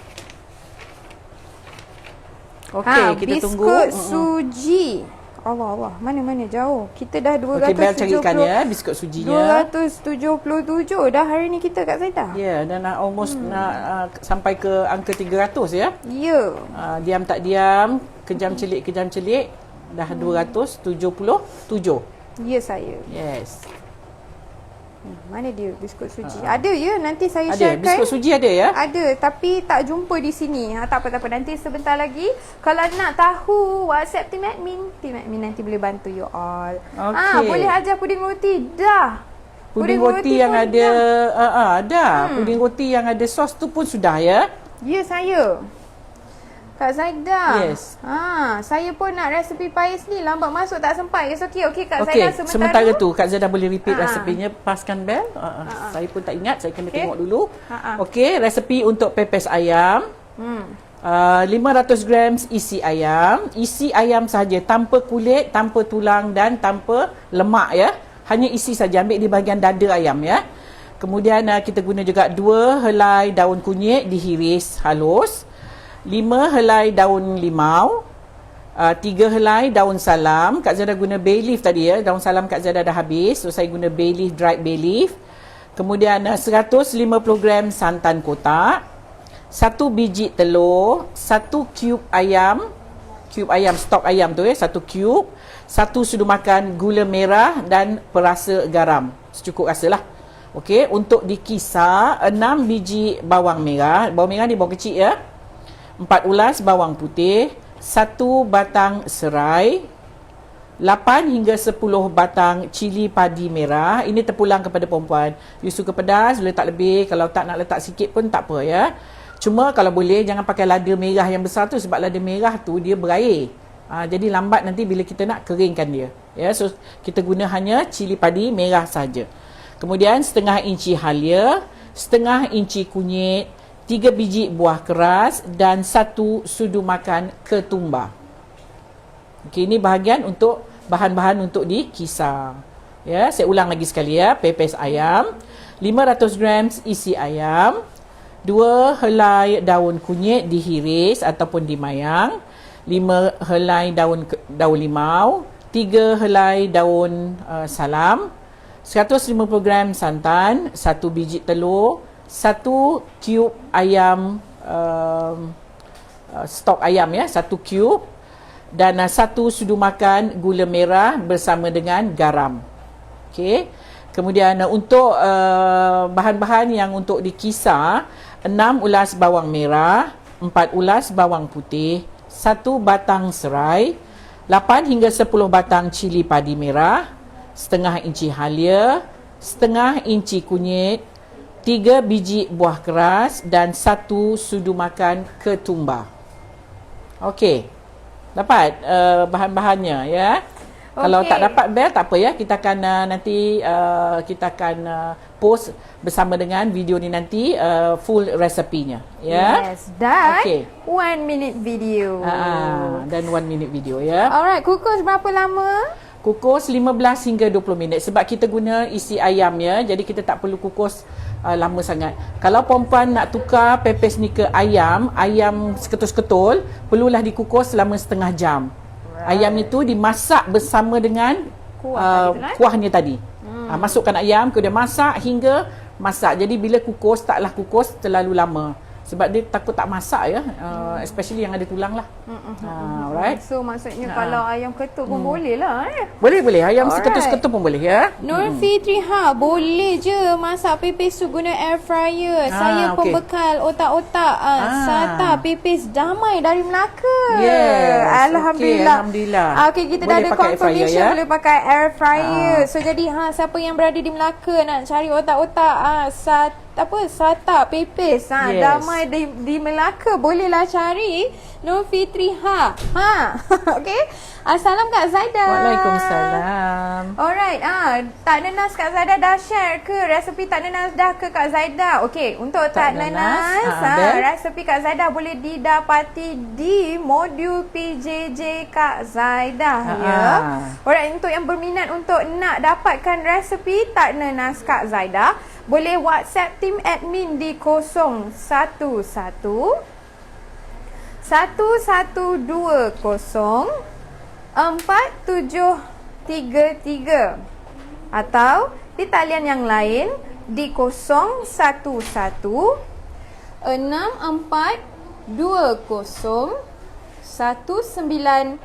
Okey, kita tunggu. Biskut suji. Allah, mana jauh. Kita dah 270. Okey, Bel carikan ya biskut sujinya. 277 dah hari ni kita Kak Zaidah. Ya, dan almost nak sampai ke angka 300 ya. Ya. Diam tak diam, kejam celik dah 277. Ya saya. Yes. Mana dia biskut suji? Ada ya, nanti saya sharekan. Ada, biskut suji ada ya? Ada, tapi tak jumpa di sini. Tak apa. Nanti sebentar lagi. Kalau nak tahu, WhatsApp Team Admin nanti boleh bantu you all. Okay. Boleh ajar puding roti. Dah. Puding roti yang ada, dah. Puding roti yang ada sos tu pun sudah ya? Ya, saya. Kak Zaidah. Yes. Saya pun nak resepi pais ni. Lambat masuk tak sempat. It's okay Kak Zaidah. Sementara tu Kak Zaidah boleh repeat resepinya. Paskan Bel. Saya pun tak ingat. Saya kena tengok dulu. Okey, resepi untuk pepes ayam. 500 gram isi ayam. Isi ayam sahaja. Tanpa kulit, tanpa tulang dan tanpa lemak ya. Hanya isi saja. Ambil di bahagian dada ayam ya. Kemudian kita guna juga 2 helai daun kunyit dihiris halus. 5 helai daun limau, 3 helai daun salam. Kak Zaidah guna bay leaf tadi ya. Daun salam Kak Zaidah dah habis. So saya guna bay leaf, dried bay leaf. Kemudian 150 gram santan kotak, 1 biji telur, 1 cube ayam, stok ayam tu ya, 1 cube, 1 sudu makan gula merah dan perasa garam. Secukup rasalah. Okey, untuk dikisar 6 biji bawang merah. Bawang merah ni bawang kecil ya. 4 ulas bawang putih, 1 batang serai, 8 hingga 10 batang cili padi merah. Ini terpulang kepada perempuan. You suka pedas, boleh tak lebih. Kalau tak nak letak sikit pun tak apa ya. Cuma kalau boleh jangan pakai lada merah yang besar tu sebab lada merah tu dia berair. Jadi lambat nanti bila kita nak keringkan dia. Ya, so kita guna hanya cili padi merah saja. Kemudian setengah inci halia, setengah inci kunyit, 3 biji buah keras dan 1 sudu makan ketumbar. Okey, ini bahagian untuk bahan-bahan untuk dikisar. Ya, saya ulang lagi sekali ya. Pepes ayam, 500 gram isi ayam, 2 helai daun kunyit dihiris ataupun dimayang, 5 helai daun limau, 3 helai daun salam, 150 gram santan, 1 biji telur, 1 cube ayam, stok ayam ya, 1 cube dan 1 sudu makan gula merah bersama dengan garam. Okey. Kemudian untuk bahan-bahan yang untuk dikisar, 6 ulas bawang merah, 4 ulas bawang putih, 1 batang serai, 8 hingga 10 batang cili padi merah, setengah inci halia, setengah inci kunyit, 3 biji buah keras dan 1 sudu makan ketumbar. Okey. Dapat bahan-bahannya ya. Kalau tak dapat Bel tak apa ya. Kita akan nanti kita akan post bersama dengan video ni nanti full resepinya ya. Yes, dan 1 minute video. Dan 1 minute video ya. Alright, kukus berapa lama? Kukus 15 hingga 20 minit sebab kita guna isi ayam ya. Jadi kita tak perlu kukus lama sangat. Kalau perempuan nak tukar pepes ni ke ayam seketul-seketul, perlulah dikukus selama setengah jam. Ayam itu dimasak bersama dengan kuahnya tadi. Masukkan ayam, kemudian masak hingga masak. Jadi bila kukus, taklah kukus terlalu lama. Sebab dia takut tak masak ya, especially yang ada tulang lah. Alright. So maksudnya kalau ayam ketul pun boleh lah Boleh. Ayam seketul-seketul pun boleh ya. Nur Fitri, boleh je masak pepes tu guna air fryer. Saya pembekal otak-otak sata pepes damai dari Melaka. Yes. Alhamdulillah. Okey, kita dah ada confirmation ya? boleh pakai air fryer. So jadi siapa yang berada di Melaka nak cari otak-otak sata pepes damai di Melaka, bolehlah cari Nur Fitri. Okey. Assalam Kak Zaidah. Waalaikumsalam. Alright, tak nanas Kak Zaidah dah share ke resepi tak nanas dah ke Kak Zaidah? Okey, untuk tak nanas, resepi Kak Zaidah boleh didapati di modul PJJ Kak Zaidah ya. Alright, untuk yang berminat untuk nak dapatkan resepi tak nanas Kak Zaidah, boleh WhatsApp tim admin di 011 1120 4733 atau di talian yang lain di 011 6420 1979.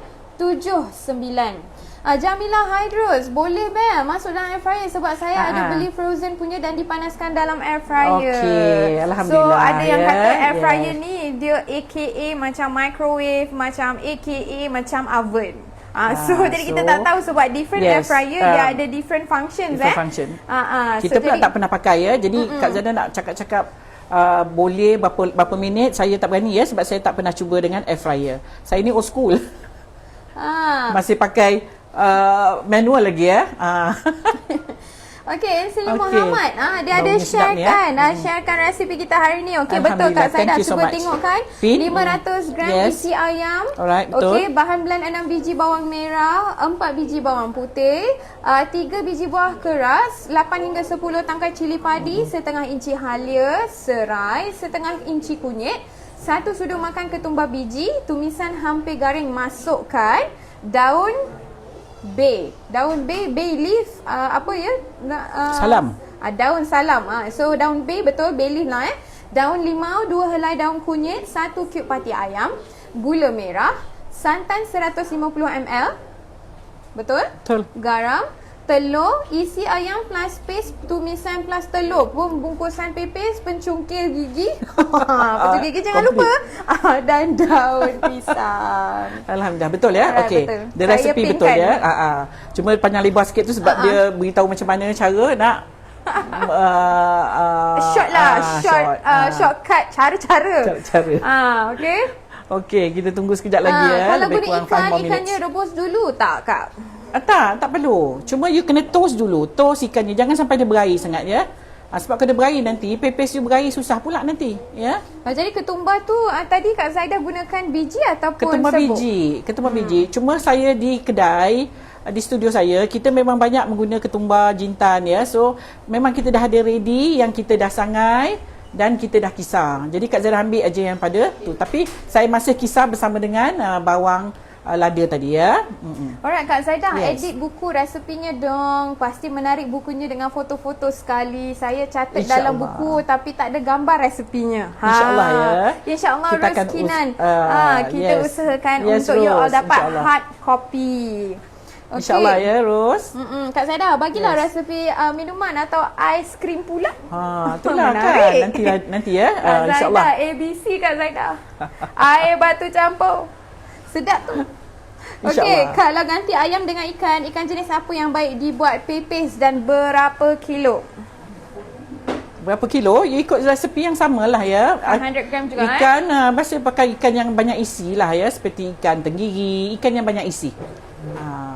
Jamilah Hydros, boleh masuk dalam air fryer sebab saya ada beli frozen punya dan dipanaskan dalam air fryer. Okey, alhamdulillah. So ada yang kata air fryer ni dia AKA macam microwave, macam AKA macam oven. So jadi kita tak tahu sebab different air fryer dia ada different functions function. So Kita pula tak pernah pakai ya. Jadi Kak Zada nak cakap boleh berapa minit, saya tak berani ya sebab saya tak pernah cuba dengan air fryer. Saya ni old school. Masih pakai manual lagi ya. Okey, Encely Muhammad dia ada sharekan sharekan resipi kita hari ni. Okey, betul Kak, saya dah cuba tengok kan. 500 gram isi ayam. Okey, bahan blend 6 biji bawang merah, 4 biji bawang putih, 3 biji buah keras, 8 hingga 10 tangkai cili padi, setengah inci halia, serai, setengah inci kunyit, 1 sudu makan ketumbar biji, tumisan hampir garing, masukkan daun bay leaf, salam. Daun salam. So daun bay, betul, bay leaf lah Daun limau, 2 helai daun kunyit, 1 cube pati ayam, gula merah, santan 150 ml. Betul? Garam, telur, isi ayam plus paste tumisan plus telur, bungkusan pepes, pencungkil gigi. Pencungkil gigi jangan lupa. Dan daun pisang. Alhamdulillah, betul ya. Okey. Dia resepi betul ya. Cuma panjang lebar sikit tu sebab dia beritahu macam mana cara nak shortcut cara-cara. Okey. Okey, kita tunggu sekejap lagi ya. Kalau guna ikannya rebus dulu tak Kak? Tak perlu. Cuma you kena toast dulu. Toast ikannya. Jangan sampai dia berair sangat ya. Sebab kalau dia berair nanti, pepes you berair susah pula nanti. Ya. Jadi ketumbar tu tadi Kak Zaidah gunakan biji ataupun ketumbar serbuk? Ketumbar biji. Cuma saya di kedai, di studio saya, kita memang banyak menggunakan ketumbar jintan ya. So, memang kita dah ada ready yang kita dah sangai dan kita dah kisar. Jadi Kak Zaidah ambil aja yang pada tu. Tapi saya masih kisar bersama dengan bawang lada tadi ya. Alright Kak Zaidah, edit buku resepinya dong. Pasti menarik bukunya dengan foto-foto sekali. Saya catat dalam buku tapi tak ada gambar resepinya. InsyaAllah ya. InsyaAllah Ros Kinan. Kita usahakan untuk you all dapat hard copy. InsyaAllah ya Ros. Kak Zaidah, bagilah resepi minuman atau aiskrim pula. Itulah kan. Nanti ya. InsyaAllah. Zaidah ABC Kak Zaidah. Air batu campur. Sedap tu. Okey, kalau ganti ayam dengan ikan jenis apa yang baik dibuat pepes dan berapa kilo? Berapa kilo? You ikut resepi yang samalah ya. 100 gram juga ikan, biasa pakai ikan yang banyak isi lah ya. Seperti ikan tenggiri, ikan yang banyak isi.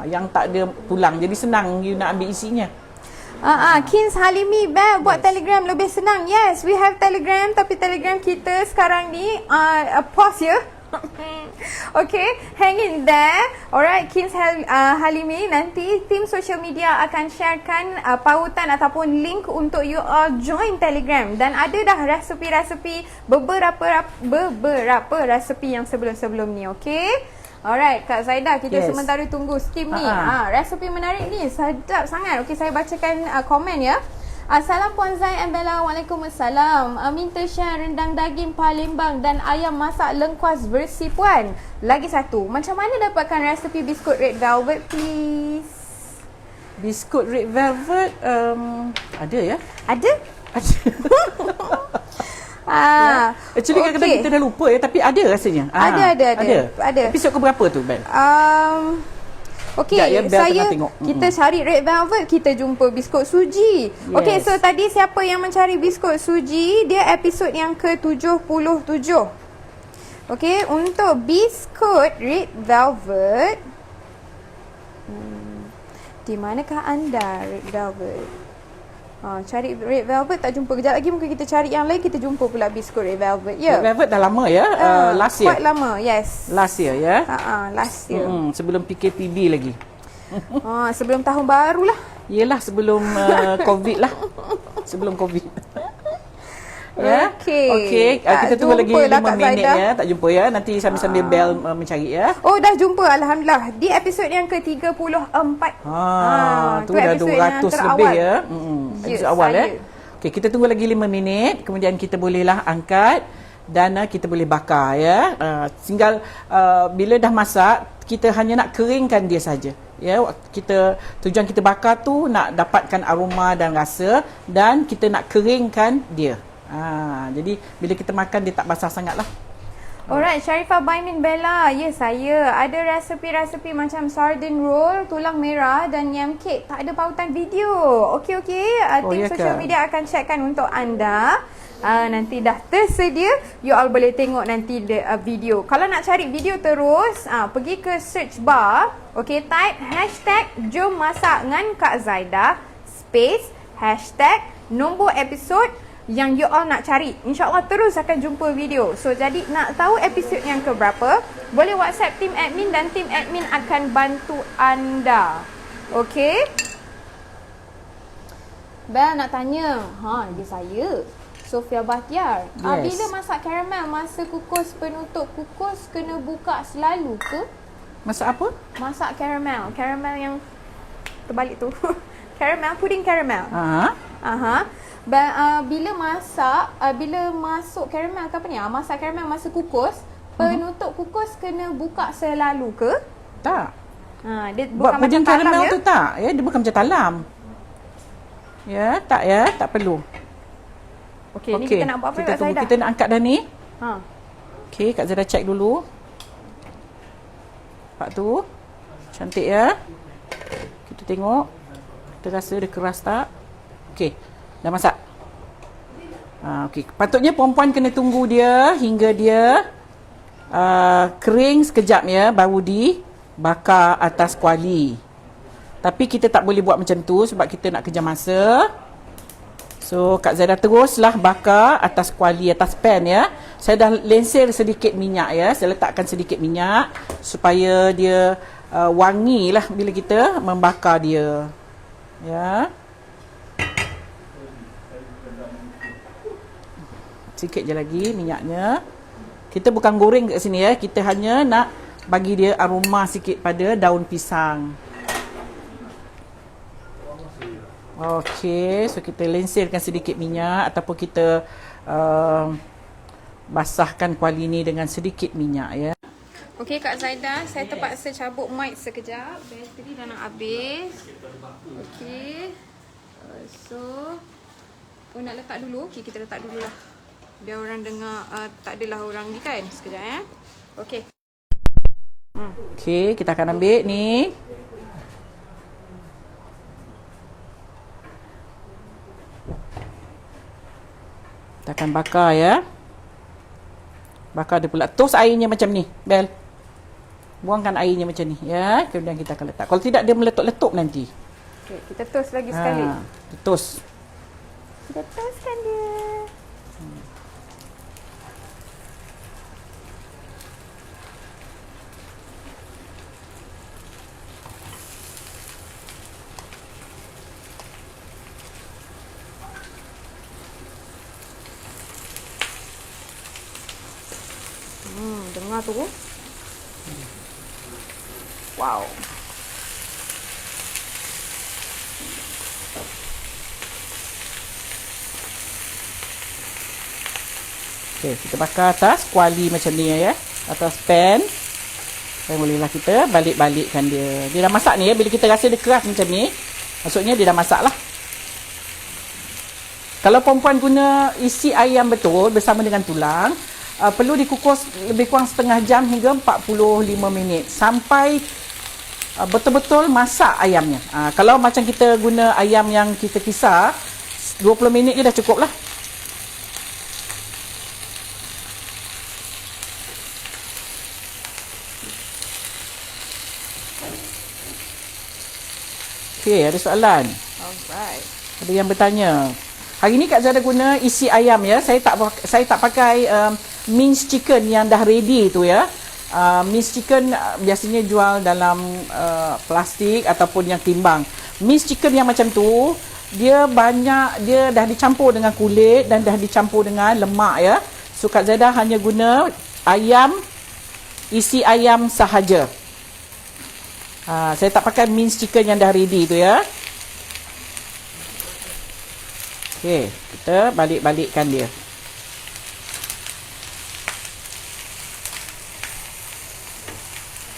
Yang tak ada tulang. Jadi senang you nak ambil isinya. Kins Halimi buat Telegram lebih senang. Yes, we have Telegram, tapi Telegram kita sekarang ni pause ya. Okay, hang in there. Alright, Kins Halimi, nanti tim social media akan sharekan pautan ataupun link untuk you all join Telegram. Dan ada dah resepi-resepi beberapa resepi yang sebelum-sebelum ni, okay? Alright, Kak Zaidah, kita sementara tunggu steam ni. Resepi menarik ni, sedap sangat. Okay, saya bacakan komen ya. Assalam Puan Zai and Bella. Waalaikumsalam. Minta share rendang daging Palembang dan ayam masak lengkuas versi Puan. Lagi satu, macam mana dapatkan resepi biskut red velvet please? Biskut red velvet ada ya? Ada? Ada. Actually kadang-kadang kita dah lupa ya, tapi ada rasanya. Ada. Episod ke berapa tu, Bel? Okey, kita cari red velvet, kita jumpa biskut suji. Yes. Okey, so tadi siapa yang mencari biskut suji, dia episod yang ke-77. Okey, untuk biskut red velvet, di manakah anda red velvet? Cari red velvet tak jumpa. Kejap lagi mungkin kita cari yang lain, kita jumpa pula biskut red velvet. Ya. Red velvet dah lama ya. Last year. Quite lama, yes. Last year ya. Last year. Sebelum PKPB lagi. Sebelum tahun baru lah. Yelah, sebelum COVID lah. Sebelum COVID. Ya. Okey. Kita tunggu lagi 5 minit ya. Tak jumpa ya. Nanti sambil-sambil Bel mencari ya. Oh, dah jumpa alhamdulillah di episod yang ke-34. Tu dah 200 lebih ya. Episod awal ya. Okey, kita tunggu lagi 5 minit. Kemudian kita bolehlah angkat dan kita boleh bakar ya. Tinggal bila dah masak, kita hanya nak keringkan dia saja. Ya, tujuan kita bakar tu nak dapatkan aroma dan rasa, dan kita nak keringkan dia. Jadi bila kita makan dia tak basah sangat lah. Alright, Sharifah Baimin Bella. Ya, saya ada resepi-resepi macam sardine roll, tulang merah dan yam cake. Tak ada pautan video. Okey. Tim social media akan checkkan untuk anda. Nanti dah tersedia, you all boleh tengok nanti video. Kalau nak cari video terus, pergi ke search bar. Okey, type #jom masak dengan Kak Zaidah space #nombor episod yang you all nak cari. InsyaAllah terus akan jumpa video. So jadi nak tahu episod yang keberapa, boleh WhatsApp tim admin dan tim admin akan bantu anda. Okay. Bel nak tanya, dia saya Sofia Bahtiar. Yes. Bila masak karamel, masa kukus penutup kukus kena buka selalu ke? Masak apa? Masak karamel. Karamel yang terbalik tu. Karamel, puding karamel. Bila masak, bila masuk karamel ke apa ni? Masak karamel masa kukus, penutup kukus kena buka selalu ke? Tak. Dia buat bukan puding macam talam karamel ya? tu tak. Ya, dia bukan macam talam. Ya, tak perlu. Okey, ni kita nak buat apa, kita Kak tunggu, Zaidah? kita nak angkat dah ni. Okey, Kak Zaidah check dulu. Nampak tu. Cantik ya. Kita tengok. Kita rasa dia keras tak? Okey. Dah masak. Okey. Patutnya perempuan kena tunggu dia hingga dia kering sekejap ya, baru dibakar atas kuali. Tapi kita tak boleh buat macam tu sebab kita nak kejar masa. So Kak Zaidah teruslah bakar atas kuali, atas pan ya. Saya dah lensir sedikit minyak ya. Saya letakkan sedikit minyak supaya dia wangi lah bila kita membakar dia. Ya. Sikit je lagi minyaknya. Kita bukan goreng kat sini ya. Kita hanya nak bagi dia aroma sikit pada daun pisang. Okey, so kita lensirkan sedikit minyak ataupun kita basahkan kuali ni dengan sedikit minyak ya. Okey Kak Zaidah, saya terpaksa cabut mic sekejap. Bateri dah nak habis. Okey. So nak letak dulu. Okey, kita letak dululah. Biar orang dengar tak adalah orang ni kan. Sekejap ya. Okey. Okey, kita akan ambil ni. Kita akan bakar ya. Bakar dia pula. Toast airnya macam ni, Bel. Buangkan airnya macam ni ya. Kemudian kita akan letak. Kalau tidak dia meletup-letup nanti. Okey, kita toast lagi sekali. Kita toast. Kita toastkan dia. tengah tu. Wow. Okey, kita bakar atas kuali macam ni ya. Atas pan. Dan bolehlah kita balik-balikkan dia. Dia dah masak ni ya. Bila kita rasa dia keras macam ni, maksudnya dia dah masak lah. Kalau perempuan guna isi ayam betul bersama dengan tulang, perlu dikukus lebih kurang setengah jam hingga 45 minit sampai betul-betul masak ayamnya. Kalau macam kita guna ayam yang kita kisar, 20 minit je dah cukup lah. Okey, ada soalan? Alright. Ada yang bertanya. Hari ni Kak Zada guna isi ayam ya. Saya tak pakai minced chicken yang dah ready tu ya. Minced chicken biasanya jual dalam plastik ataupun yang timbang. Minced chicken yang macam tu, dia dah dicampur dengan kulit dan dah dicampur dengan lemak ya. So Kak Zada hanya guna isi ayam sahaja. Saya tak pakai minced chicken yang dah ready tu ya. Okey, kita balik-balikkan dia.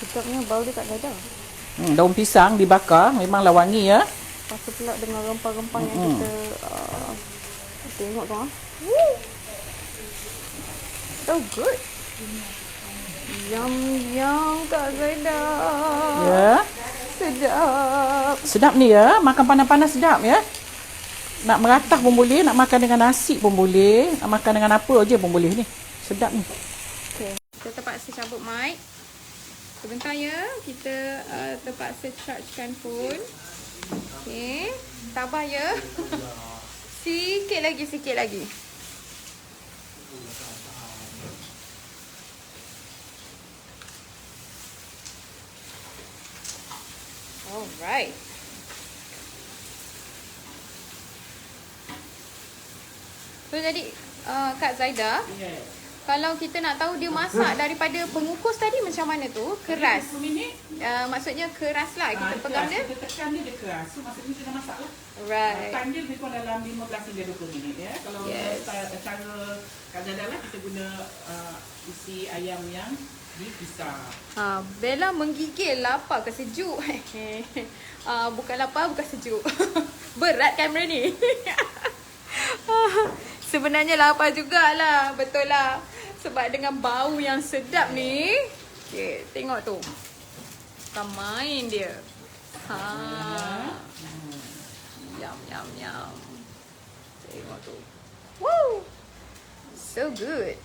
Sedapnya bau dia tak ada. Daun pisang dibakar, memanglah wangi ya. Lepas tu pula dengan rempah-rempah yang kita tengok tu. So good. Yum Kak Zaida. Ya. Sedap. Sedap ni ya, makan panas-panas sedap ya. Nak meratah pun boleh, nak makan dengan nasi pun boleh, nak makan dengan apa aja pun boleh ni. Sedap ni. Okay. Kita terpaksa cabut mic. Sebentar ya, kita terpaksa chargekan phone. Okay. Sabar ya. Sikit lagi. Alright. So jadi Kak Zaida, kalau kita nak tahu dia masak daripada pengukus tadi macam mana tu, keras. Maksudnya keras lah kita pegang dia. Kita tekan dia keras. So maksudnya kita dah masak lah. Right. Tekan dia lebih kurang dalam 15 hingga 20 minit ya. Kalau cara Kak Zada lah, kita guna isi ayam yang dipisah. Bella menggigil, lapar ke sejuk? Bukan lapar, bukan sejuk. Berat kamera ni. Sebenarnya lapar jugalah, betul lah. Sebab dengan bau yang sedap ni. Okay, tengok tu. Bukan main dia. Yum. Tengok tu. Woo! So good.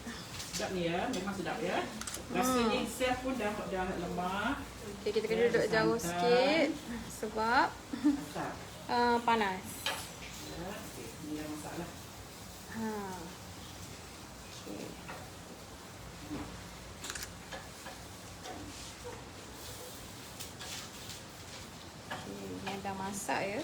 Sedap ni ya, memang sedap ya. Rasanya itself pun dah lemah. Okay, kita kena duduk jauh sikit. Sebab panas. Ini dah masak lah. Okay. Yang dah masak ya.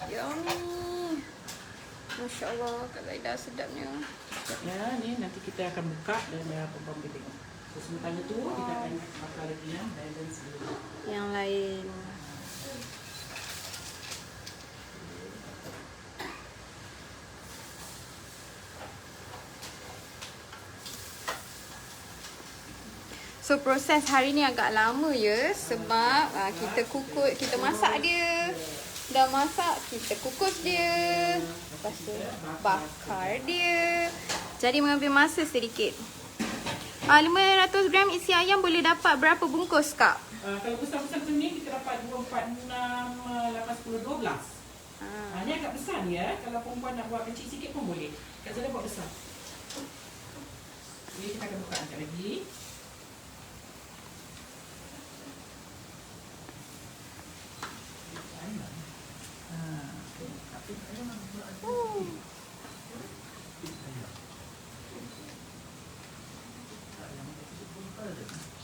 Yummy. Masya Allah, Kak Zaida sedapnya. Sedapnya ni nanti kita akan buka dan perempuan boleh tengok. So sementara tu kita akan bakar lagi yang balance dulu. Yang lain. So proses hari ni agak lama ya, sebab kita kukus, kita masak dia. Dah masak, kita kukus dia. Lepas tu bakar dia. Jadi mengambil masa sedikit. 500 gram isi ayam boleh dapat berapa bungkus Kak? Kalau besar-besar macam ni kita dapat 2, 4, 6, 8, 10, 12. Ni agak besar ni ya. Kalau perempuan nak buat kecil sikit pun boleh. Kak Zada buat besar. Jadi kita akan buka sekejap lagi.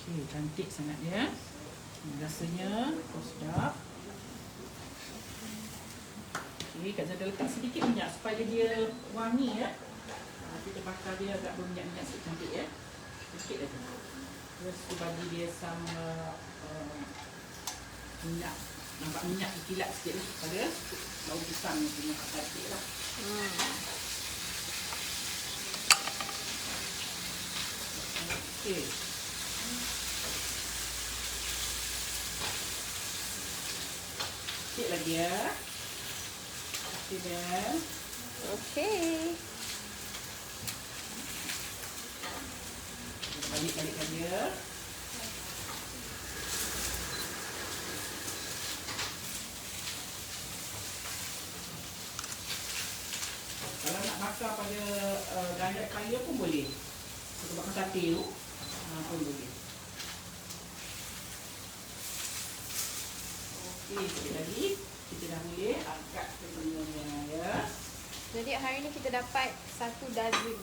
Okey, cantik sangat dia. Rasanya sedap. Okey, Kak Zada letak sedikit minyak supaya dia wangi ya. Kita bakar dia agak berminyak-minyak sikit, cantik ya. Sikit aja. Terus kita bagi dia sama minyak. Nampak minyak kilat sikit pada daun pisang ni punya cantik lah. Okey. Sikit lagi ya. Okey dah. Okey. Balik-balikkan dia. Kalau nak bakar pada direct fire pun boleh. Kita bakar sate tu pun boleh. Okey, sekali lagi kita dah boleh angkat kemudiannya ya. Jadi hari ni kita dapat 1 dozen.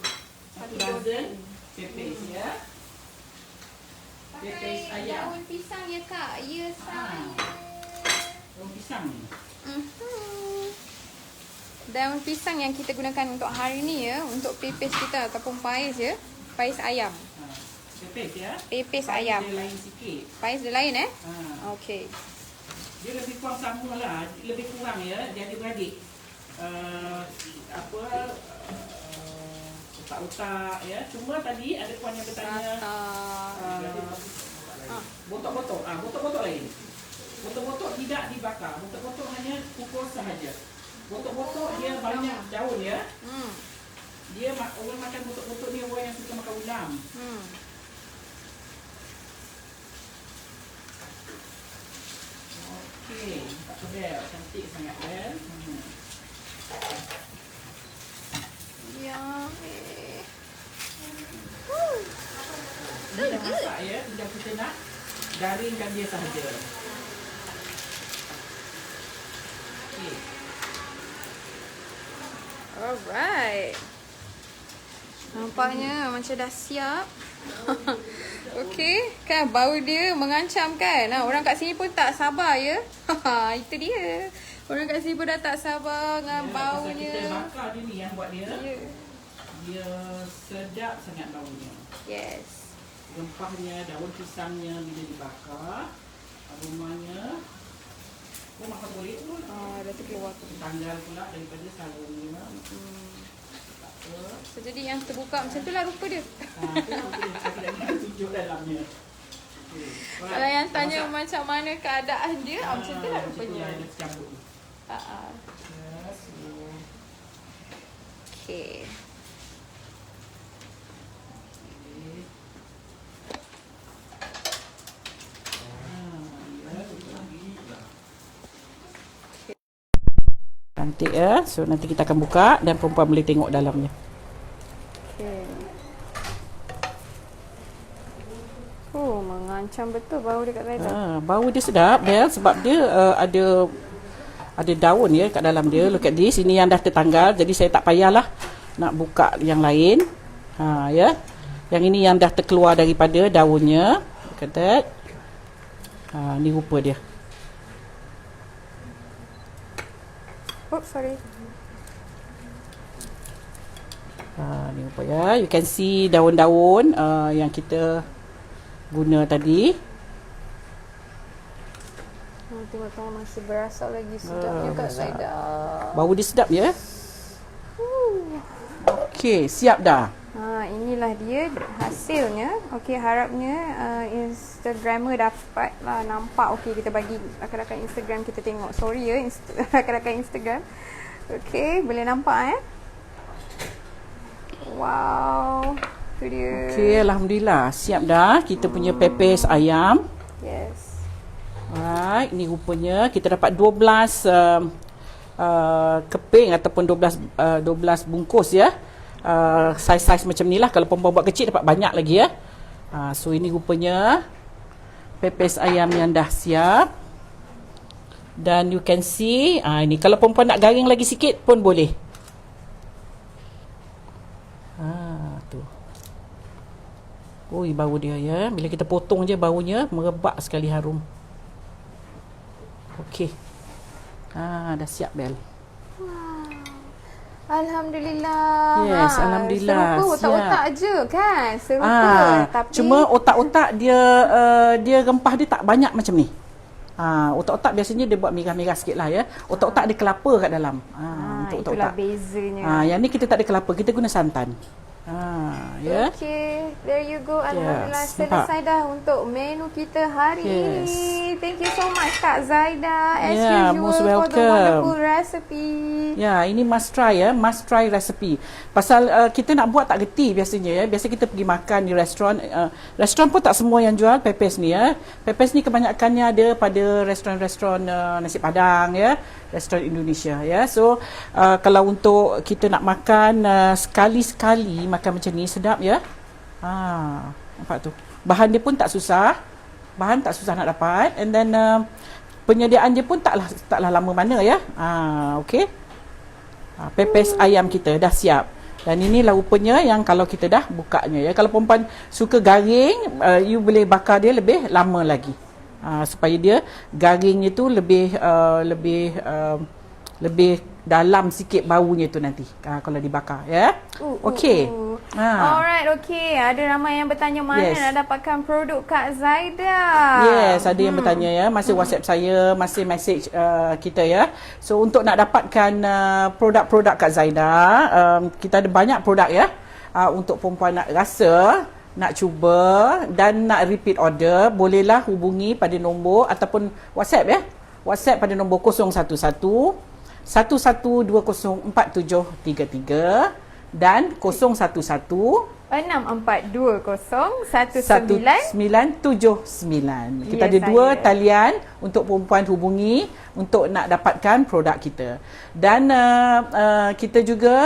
1 dozen pepes ya. Pepes Pakai ayam. daun pisang ya Kak? Ya saya. Daun pisang ni. Daun pisang yang kita gunakan untuk hari ni ya, untuk pepes kita ataupun pais ya. Pais ayam. Pepes ya. Pepes Pais ayam. dia lain sikit. Pais dia lain Ha. Okey. Dia lebih kurang sama lah, lebih kurang ya, jadi beradik. Otak-otak ya. Cuma tadi ada puan yang bertanya botok-botok. Botok-botok lain. Botok-botok tidak dibakar. Botok-botok hanya kukus sahaja. Botok-botok dia banyak daun ya. Dia orang makan botok-botok ni orang yang suka makan udang. Okey, tak pedal, cantik sangat kan. Ya. Ini dah masak ya, tinggal kita nak garingkan dia sahaja. Okey. Alright. Nampaknya macam dah siap. Okey, kan bau dia mengancam kan. Orang kat sini pun tak sabar ya. Itu dia. Orang kat sini pun dah tak sabar dengan baunya. Kita bakar dia ni yang buat dia. Ya. Dia sedap sangat baunya. Yes. Rempahnya, daun pisangnya bila dibakar, aromanya. Oh, makan boleh tu. Dah terkeluar tu. Tanggal pula daripada sarungnya. Tak apa. So, jadi yang terbuka macam tu lah rupa dia. Kita nak tunjuk dalamnya. Kalau yang tanya macam mana keadaan dia, macam tu lah rupanya. Dia tercampur ni. Yes. Okay. Cantik ya. So nanti kita akan buka dan perempuan boleh tengok dalamnya. Okay. Oh, mengancam betul bau dia kat saya. Bau dia sedap Bel sebab dia ada daun ya kat dalam dia. Look at this. Ini yang dah tertanggal. Jadi saya tak payahlah nak buka yang lain. Ya. Yang ini yang dah terkeluar daripada daunnya. Look at that. Ni rupa dia. Oh, sorry. Ni rupa ya. You can see daun-daun yang kita guna tadi. Tengok-tengok masih berasap lagi. Sedapnya Kak Zaida. Bau dia sedap ya. Okey, siap dah. Inilah dia hasilnya. Okey, harapnya Instagrammer dapat lah nampak. Okey, kita bagi rakan-rakan Instagram kita tengok. Sorry ya rakan-rakan Instagram. Okey, boleh nampak Wow. Tu dia. Okey, alhamdulillah. Siap dah kita punya pepes ayam. Yes. Alright, ni rupanya kita dapat 12 keping ataupun 12 bungkus ya. Saiz-saiz macam ni lah. Kalau perempuan buat kecil dapat banyak lagi ya. So ini rupanya pepes ayam yang dah siap. Dan you can see, ini kalau perempuan nak garing lagi sikit pun boleh. Tu. Oi, bau dia ya. Bila kita potong je baunya merebak sekali harum. Okey. Dah siap Bel. Alhamdulillah. Yes, alhamdulillah. Serupa otak-otak je kan? Serupa. Tapi cuma otak-otak dia dia rempah dia tak banyak macam ni. Otak-otak biasanya dia buat merah-merah sikit lah ya. Otak-otak ada kelapa kat dalam. Untuk itulah otak-otak. bezanya. Yang ni kita tak ada kelapa, kita guna santan. Ya. Okay, there you go. Alhamdulillah, Yes, selesai dah untuk menu kita hari Yes. ini. Thank you so much Kak Zaida as Yeah, usual most for the welcome. wonderful recipe. Ya, ini must try ya, must try recipe. Pasal kita nak buat tak reti biasanya ya. Biasa kita pergi makan di restoran, restoran pun tak semua yang jual pepes ni ya. Pepes ni kebanyakannya ada pada restoran-restoran nasi padang ya, restoran Indonesia ya. So kalau untuk kita nak makan sekali-sekali makan macam ni sedap ya. Nampak tu. Bahan dia pun tak susah. Bahan tak susah nak dapat, and then penyediaan dia pun taklah lama mana ya. Okey. Pepes ayam kita dah siap. Dan inilah rupanya yang kalau kita dah bukanya ya. Kalau perempuan suka garing, you boleh bakar dia lebih lama lagi. Supaya dia garingnya tu lebih dalam sikit baunya tu nanti kalau dibakar ya. Okey. Alright, okay. Ada ramai yang bertanya mana nak dapatkan produk Kak Zaida. Yes, ada yang bertanya ya. Masih WhatsApp saya, masih message kita ya. So untuk nak dapatkan produk-produk Kak Zaida, kita ada banyak produk ya. Untuk perempuan nak rasa, nak cuba dan nak repeat order, bolehlah hubungi pada nombor ataupun WhatsApp ya. WhatsApp pada nombor 011 11204733 dan 011 64201979. Kita ada dua talian untuk perempuan hubungi untuk nak dapatkan produk kita. Dan kita juga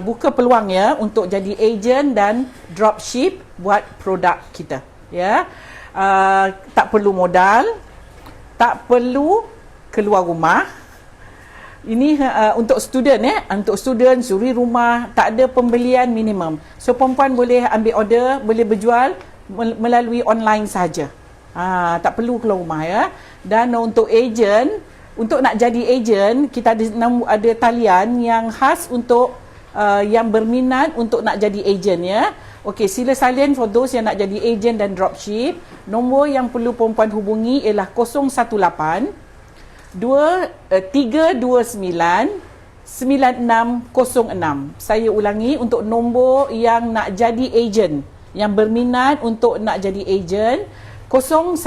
buka peluang ya untuk jadi ejen dan dropship buat produk kita. Ya. Tak perlu modal, tak perlu keluar rumah. Ini untuk student untuk student suri rumah, tak ada pembelian minimum. So perempuan boleh ambil order, boleh berjual melalui online sahaja. Tak perlu keluar rumah ya. Dan untuk ejen, untuk nak jadi ejen, kita ada talian yang khas untuk yang berminat untuk nak jadi ejen ya. Okey, sila salin for those yang nak jadi ejen dan dropship. Nombor yang perlu perempuan hubungi ialah 018 329 9606. Saya ulangi, untuk nombor yang nak jadi ejen, yang berminat untuk nak jadi ejen, 018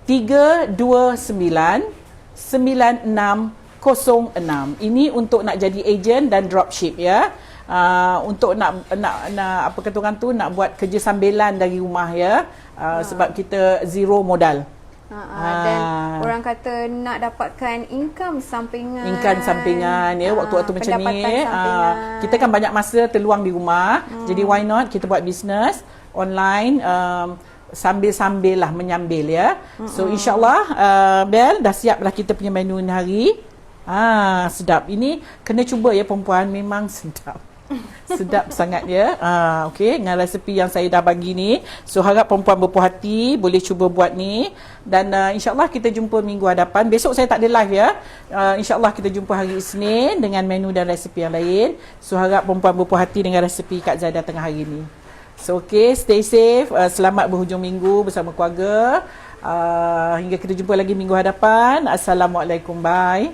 329 9606. Ini untuk nak jadi ejen dan dropship ya. Untuk nak apa kata orang tu, nak buat kerja sambilan dari rumah ya. Sebab kita zero modal. Dan orang kata nak dapatkan income sampingan ya, waktu-waktu macam ni kita kan banyak masa terluang di rumah. Jadi why not kita buat bisnes online sambil-sambil lah menyambil ya. So insyaAllah Bel dah siap lah kita punya menu ni hari. Sedap. Ini kena cuba ya perempuan, memang sedap. Sedap sangat ya. Okey, dengan resepi yang saya dah bagi ni. So harap perempuan berpuas hati boleh cuba buat ni. Dan insyaAllah kita jumpa minggu hadapan. Besok saya tak ada live ya. InsyaAllah kita jumpa hari Isnin dengan menu dan resepi yang lain. So harap perempuan berpuas hati dengan resepi Kak Zaida tengah hari ni. So okey, stay safe. Selamat berhujung minggu bersama keluarga. Hingga kita jumpa lagi minggu hadapan. Assalamualaikum. Bye.